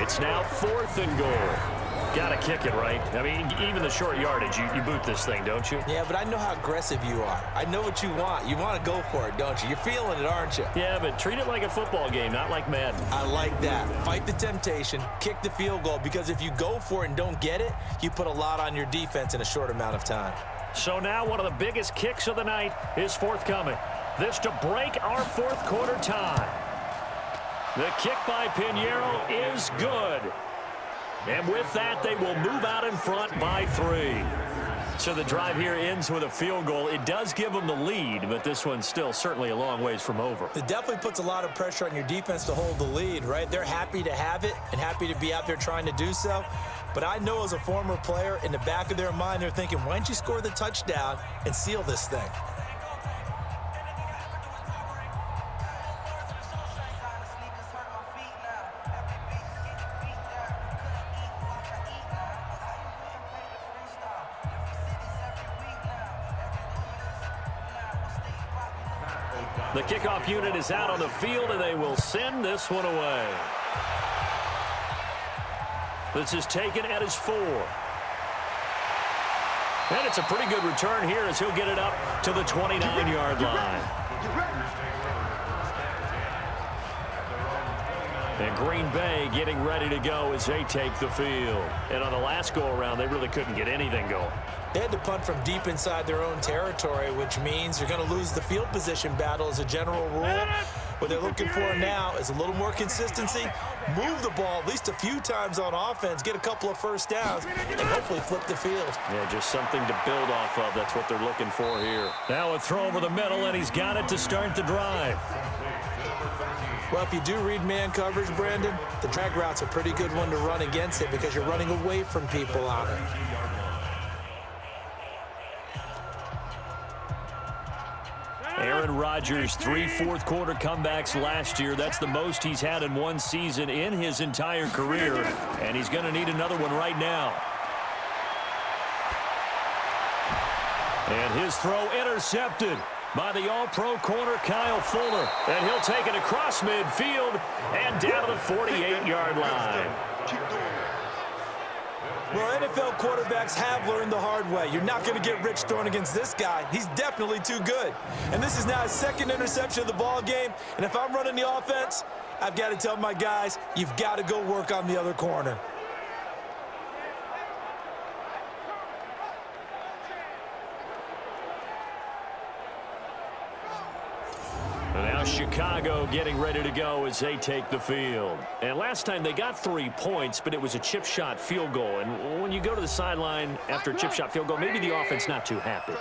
It's now 4th and goal. Got to kick it, right? I mean, even the short yardage, you boot this thing, don't you? Yeah, but I know how aggressive you are. I know what you want. You want to go for it, don't you? You're feeling it, aren't you? Yeah, but treat it like a football game, not like Madden. I like that. Fight the temptation, kick the field goal, because if you go for it and don't get it, you put a lot on your defense in a short amount of time. So now one of the biggest kicks of the night is forthcoming. This to break our 4th quarter tie. The kick by Pinheiro is good. And with that, they will move out in front by 3. So the drive here ends with a field goal. It does give them the lead, but this one's still certainly a long ways from over. It definitely puts a lot of pressure on your defense to hold the lead, right? They're happy to have it and happy to be out there trying to do so. But I know as a former player, in the back of their mind, they're thinking, why don't you score the touchdown and seal this thing? The kickoff unit is out on the field, and they will send this one away. This is taken at his 4. And it's a pretty good return here as he'll get it up to the 29-yard line. And Green Bay getting ready to go as they take the field. And on the last go-around, they really couldn't get anything going. They had to punt from deep inside their own territory, which means you're going to lose the field position battle as a general rule. What they're looking for now is a little more consistency, move the ball at least a few times on offense, get a couple of first downs, and hopefully flip the field. Yeah, just something to build off of. That's what they're looking for here. Now a throw over the middle, and he's got it to start the drive. Well, if you do read man coverage, Brandon, the drag route's a pretty good one to run against it because you're running away from people on it. Aaron Rodgers, 3 fourth-quarter comebacks last year. That's the most he's had in one season in his entire career, and he's going to need another one right now. And his throw intercepted by the all-pro corner Kyle Fuller. And he'll take it across midfield and down to the 48-yard line. Well, NFL quarterbacks have learned the hard way. You're not going to get rich throwing against this guy. He's definitely too good. And this is now his 2nd interception of the ball game. And if I'm running the offense, I've got to tell my guys, you've got to go work on the other corner. And now Chicago getting ready to go as they take the field. And last time they got 3 points, but it was a chip shot field goal. And when you go to the sideline after a chip shot field goal, maybe the offense not too happy.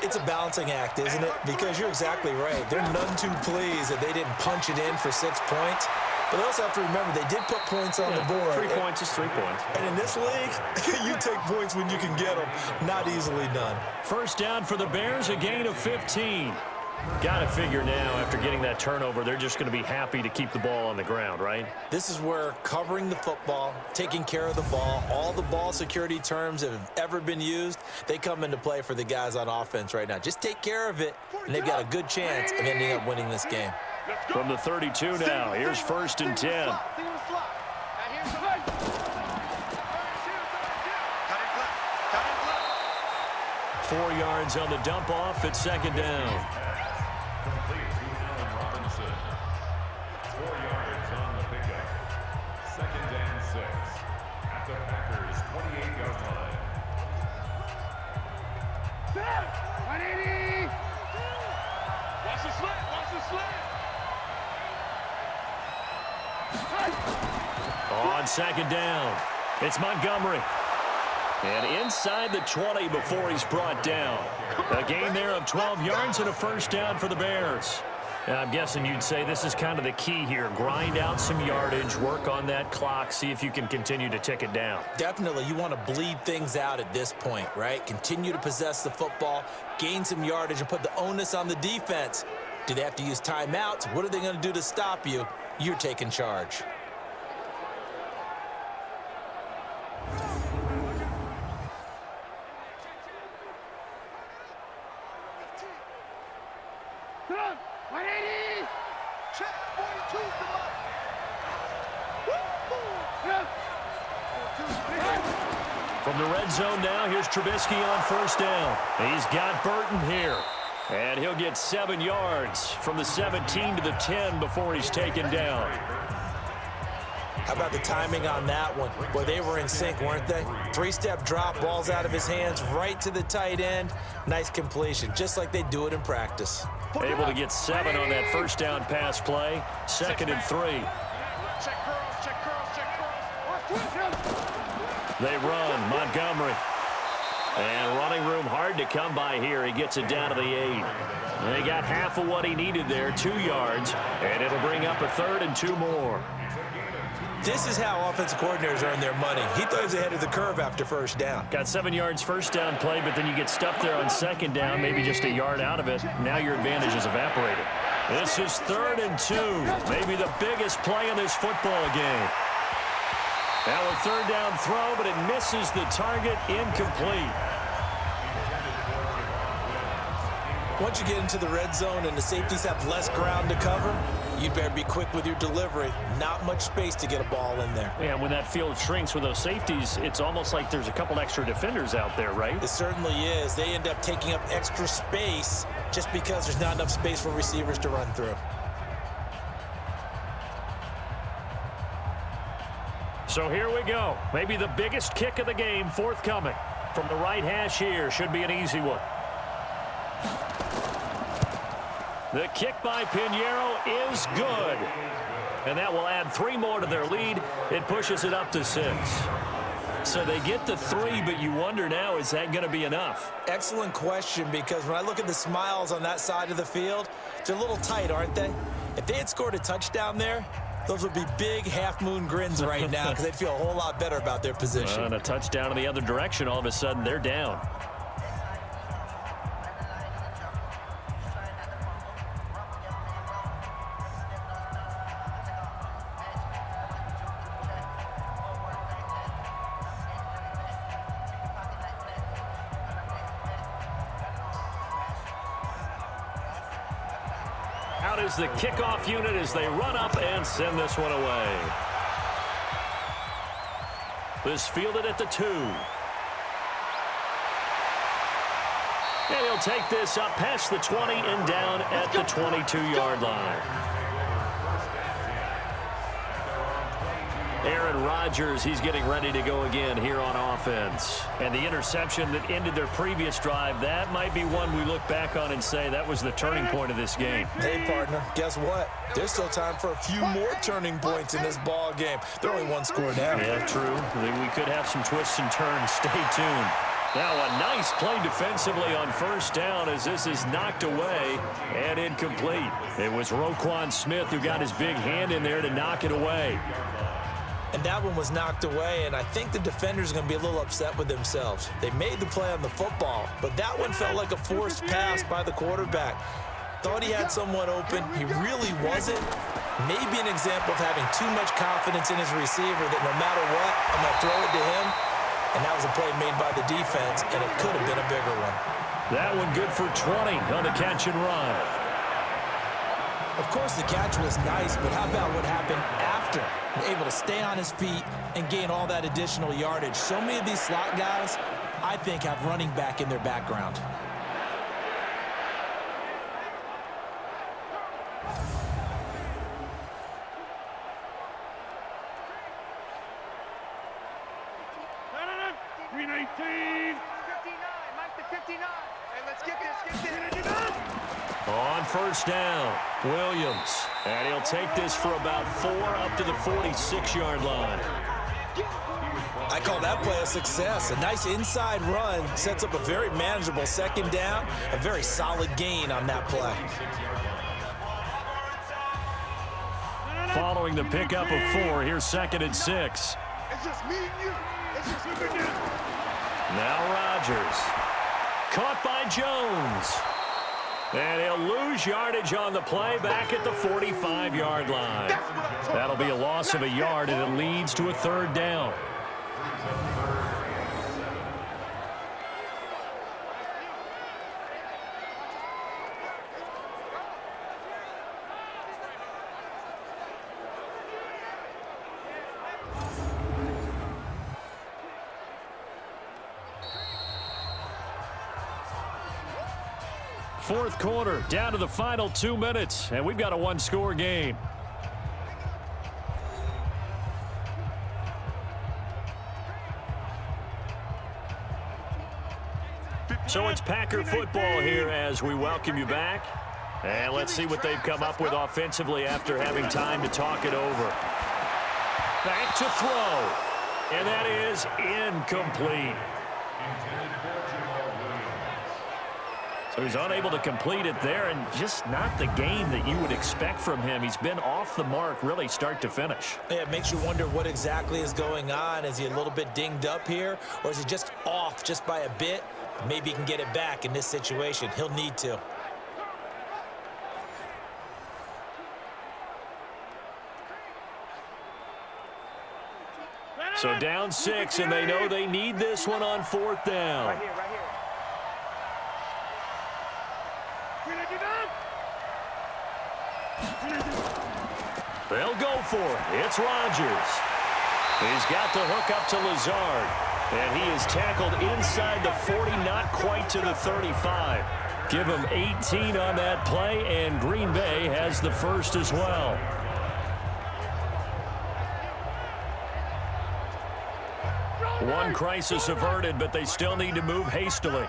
It's a balancing act, isn't it? Because you're exactly right. They're none too pleased that they didn't punch it in for 6 points. But they also have to remember they did put points on the board. 3 points is 3 points. And in this league, you take points when you can get them. Not easily done. First down for the Bears, a gain of 15. Got to figure now, after getting that turnover, they're just going to be happy to keep the ball on the ground, right? This is where covering the football, taking care of the ball, all the ball security terms that have ever been used, they come into play for the guys on offense right now. Just take care of it, and they've got a good chance of ending up winning this game. From the 32 now, here's 1st and 10. 4 yards on the dump off at 2nd down. Complete to Allen Robinson. 4 yards on the pickup. 2nd and 6. At the Packers' 28-yard line. 180. Watch the slant. Watch the slant. On 2nd down, it's Montgomery. And inside the 20 before he's brought down. A gain there of 12 yards and a 1st down for the Bears. Now, I'm guessing you'd say this is kind of the key here. Grind out some yardage, work on that clock, see if you can continue to tick it down. Definitely, you want to bleed things out at this point, right? Continue to possess the football, gain some yardage, and put the onus on the defense. Do they have to use timeouts? What are they going to do to stop you? You're taking charge. From the red zone now, here's Trubisky on 1st down. He's got Burton here. And he'll get 7 yards from the 17 to the 10 before he's taken down. How about the timing on that one? Boy, they were in sync, weren't they? 3-step drop, balls out of his hands, right to the tight end. Nice completion, just like they do it in practice. Able to get 7 on that 1st down pass play. 2nd and 3. Check curls, check curls, check curls. They run, Montgomery. And running room hard to come by here. He gets it down to the 8. They got half of what he needed there, 2 yards. And it'll bring up a 3rd and 2 more. This is how offensive coordinators earn their money. He thought he was ahead of the curve after 1st down. Got 7 yards 1st down play, but then you get stuffed there on 2nd down, maybe just a yard out of it. Now your advantage is evaporated. This is 3rd and 2. Maybe the biggest play in this football game. Now a 3rd down throw, but it misses the target, incomplete. Once you get into the red zone and the safeties have less ground to cover, you better be quick with your delivery. Not much space to get a ball in there. Yeah, when that field shrinks with those safeties, it's almost like there's a couple extra defenders out there, right? It certainly is. They end up taking up extra space just because there's not enough space for receivers to run through. So here we go. Maybe the biggest kick of the game forthcoming. From the right hash here, should be an easy one. The kick by Pinheiro is good. And that will add 3 more to their lead. It pushes it up to 6. So they get the 3, but you wonder now, is that going to be enough? Excellent question, because when I look at the smiles on that side of the field, they're a little tight, aren't they? If they had scored a touchdown there, those would be big half-moon grins right now because they'd feel a whole lot better about their position. And a touchdown in the other direction, all of a sudden they're down. Out is the kickoff unit as they run up and send this one away. This fielded at the 2. And he'll take this up past the 20 and down at the 22-yard line. Aaron Rodgers, he's getting ready to go again here on offense. And the interception that ended their previous drive, that might be one we look back on and say that was the turning point of this game. Hey, partner, guess what? There's still time for a few more turning points in this ball game. They're only one score down. Yeah, true. We could have some twists and turns. Stay tuned. Now a nice play defensively on first down as this is knocked away and incomplete. It was Roquan Smith who got his big hand in there to knock it away. And that one was knocked away, and I think the defenders are going to be a little upset with themselves. They made the play on the football, but that one felt like a forced pass by the quarterback. Thought he had someone open. He really wasn't. Maybe an example of having too much confidence in his receiver that no matter what, I'm going to throw it to him. And that was a play made by the defense, and it could have been a bigger one. That one good for 20 on the catch and run. Of course, the catch was nice, but how about what happened after? Able to stay on his feet and gain all that additional yardage. So many of these slot guys, I think, have running back in their background. On first down, Williams. And he'll take this for about 4 up to the 46-yard line. I call that play a success. A nice inside run sets up a very manageable second down. A very solid gain on that play. Following the pickup of 4, here's 2nd and 6. It's just me and you. It's just me and you. Now Rodgers. Caught by Jones. And he'll lose yardage on the play back at the 45-yard line. That'll be a loss of a yard, and it leads to a 3rd down. Fourth quarter, down to the final 2 minutes, and we've got a one-score game. So it's Packer football here as we welcome you back. And let's see what they've come up with offensively after having time to talk it over. Back to throw. And that is incomplete. So he's unable to complete it there, and just not the game that you would expect from him. He's been off the mark really start to finish. Yeah, it makes you wonder what exactly is going on. Is he a little bit dinged up here, or is he just off just by a bit? Maybe he can get it back in this situation. He'll need to. So down 6, and they know they need this one on 4th down. Right here, right here. They'll go for it. It's Rodgers. He's got the hook up to Lazard. And he is tackled inside the 40, not quite to the 35. Give him 18 on that play, and Green Bay has the first as well. One crisis averted, but they still need to move hastily.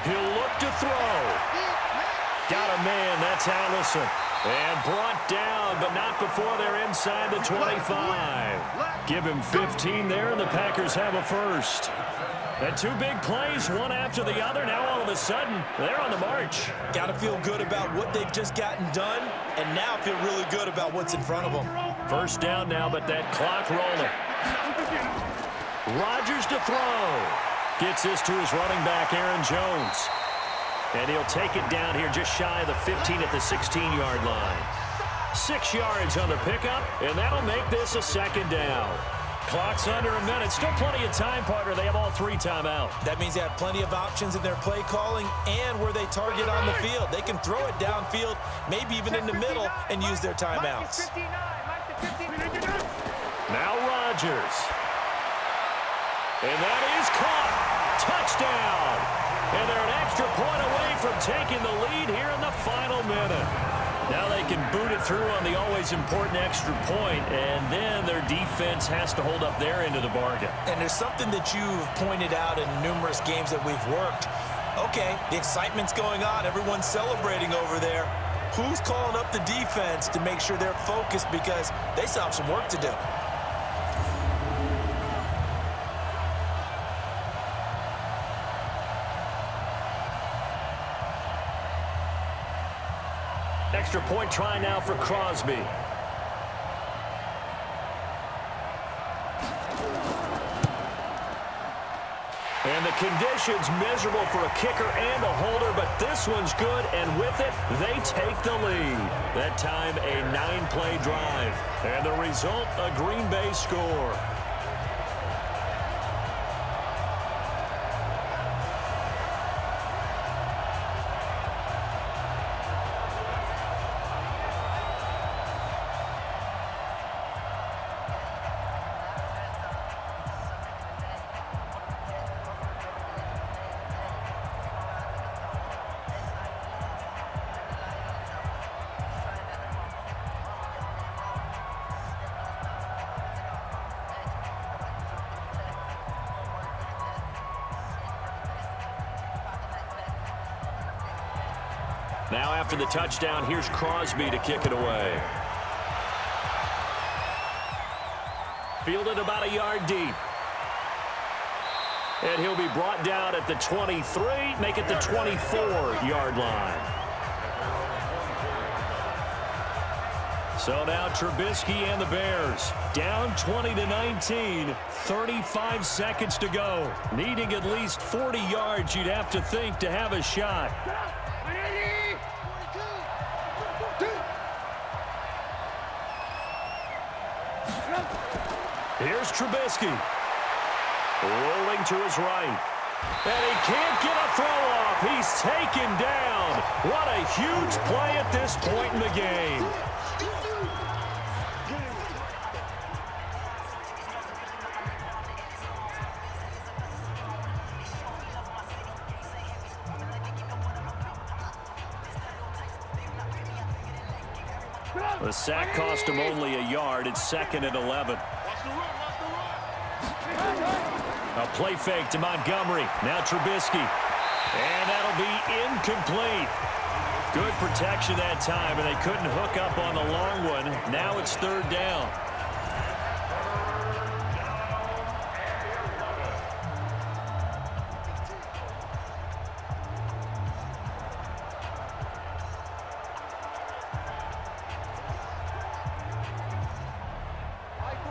He'll look to throw. Got a man, that's Allison. And brought down, but not before they're inside the 25. Give him 15 there, and the Packers have a first. And 2 big plays, one after the other. Now all of a sudden, they're on the march. Got to feel good about what they've just gotten done, and now feel really good about what's in front of them. First down now, but that clock rolling. Rodgers to throw. Gets this to his running back, Aaron Jones. And he'll take it down here just shy of the 15 at the 16-yard line. 6 yards on the pickup, and that'll make this a 2nd down. Clock's under a minute. Still plenty of time, partner. They have all 3 timeout. That means they have plenty of options in their play calling and where they target on the field. They can throw it downfield, maybe even in the middle, and use their timeouts. Now Rodgers. And that is caught. Touchdown. And they're an extra point away from taking the lead here in the final minute. Now they can boot it through on the always important extra point, and then their defense has to hold up their end of the bargain. And there's something that you've pointed out in numerous games that we've worked. Okay, the excitement's going on. Everyone's celebrating over there. Who's calling up the defense to make sure they're focused, because they still have some work to do? Extra point try now for Crosby. And the conditions miserable for a kicker and a holder, but this one's good, and with it, they take the lead. That time, a 9-play drive. And the result, a Green Bay score. Now after the touchdown, here's Crosby to kick it away. Fielded about a yard deep. And he'll be brought down at the 23, make it the 24-yard line. So now Trubisky and the Bears down 20-19, 35 seconds to go. Needing at least 40 yards, you'd have to think, to have a shot. Here's Trubisky. Rolling to his right. And he can't get a throw off. He's taken down. What a huge play at this point in the game. The sack cost him only a yard. It's 2nd and 11. A play fake to Montgomery. Now Trubisky. And that'll be incomplete. Good protection that time, and they couldn't hook up on the long one. Now it's 3rd down.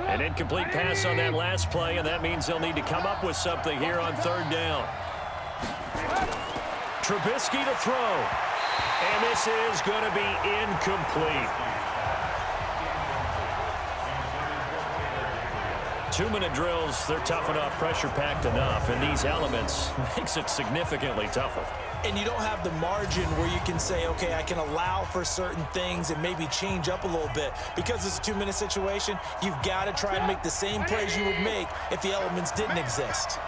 An incomplete pass on that last play, and that means they'll need to come up with something here on 3rd down. Trubisky to throw. And this is going to be incomplete. 2-minute drills, they're tough enough, pressure-packed enough, and these elements makes it significantly tougher. And you don't have the margin where you can say, okay, I can allow for certain things and maybe change up a little bit. Because it's a 2-minute situation, you've got to try and make the same plays you would make if the elements didn't exist.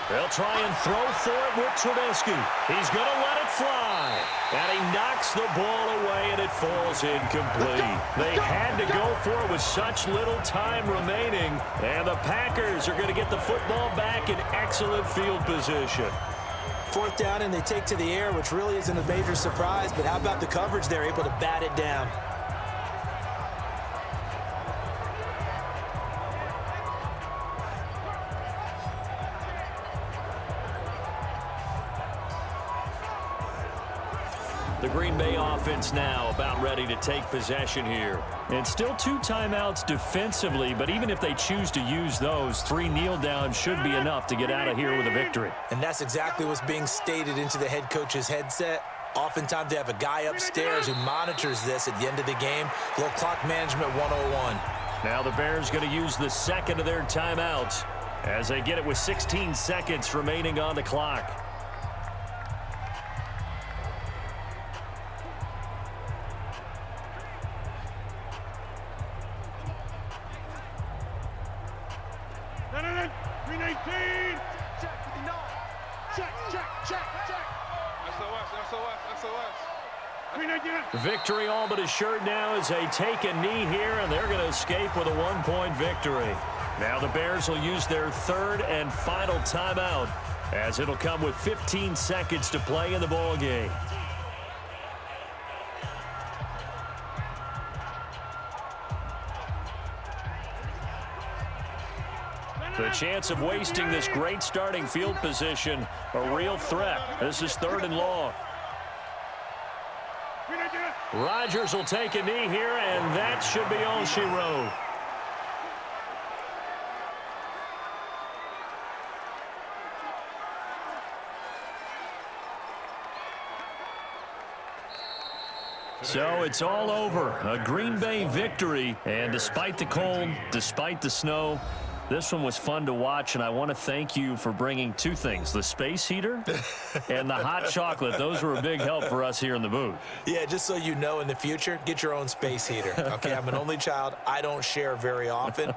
They'll try and throw for it with Trubisky. He's going to let it fly. And he knocks the ball away, and it falls incomplete. They had to go for it with such little time remaining. And the Packers are going to get the football back in excellent field position. 4th down, and they take to the air, which really isn't a major surprise. But how about the coverage? They're able to bat it down. The Green Bay offense now about ready to take possession here. And still 2 timeouts defensively, but even if they choose to use those, 3 kneel downs should be enough to get out of here with a victory. And that's exactly what's being stated into the head coach's headset. Oftentimes they have a guy upstairs who monitors this at the end of the game. Little clock management 101. Now the Bears going to use the 2nd of their timeouts as they get it with 16 seconds remaining on the clock. Check. Victory all but assured now as they take a knee here, and they're going to escape with a 1-point victory. Now the Bears will use their third and final timeout, as it'll come with 15 seconds to play in the ball game. The chance of wasting this great starting field position, a real threat. This is 3rd and long. Rodgers will take a knee here, and that should be all she wrote. So it's all over. A Green Bay victory, and despite the cold, despite the snow, this one was fun to watch, and I want to thank you for bringing 2 things, the space heater and the hot chocolate. Those were a big help for us here in the booth. Yeah, just so you know, in the future, get your own space heater. Okay, I'm an only child. I don't share very often.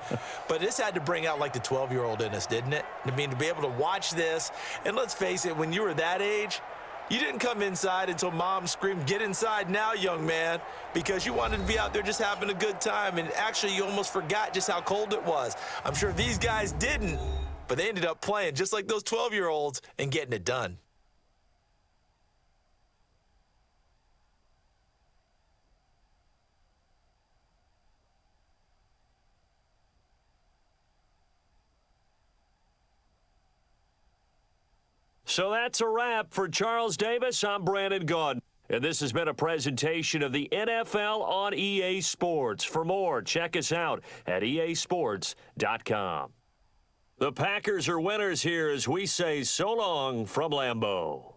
But this had to bring out, like, the 12-year-old in us, didn't it? I mean, to be able to watch this, and let's face it, when you were that age, you didn't come inside until Mom screamed, "Get inside now, young man," because you wanted to be out there just having a good time, and actually you almost forgot just how cold it was. I'm sure these guys didn't, but they ended up playing just like those 12-year-olds and getting it done. So that's a wrap. For Charles Davis, I'm Brandon Gaudin. And this has been a presentation of the NFL on EA Sports. For more, check us out at easports.com. The Packers are winners here as we say so long from Lambeau.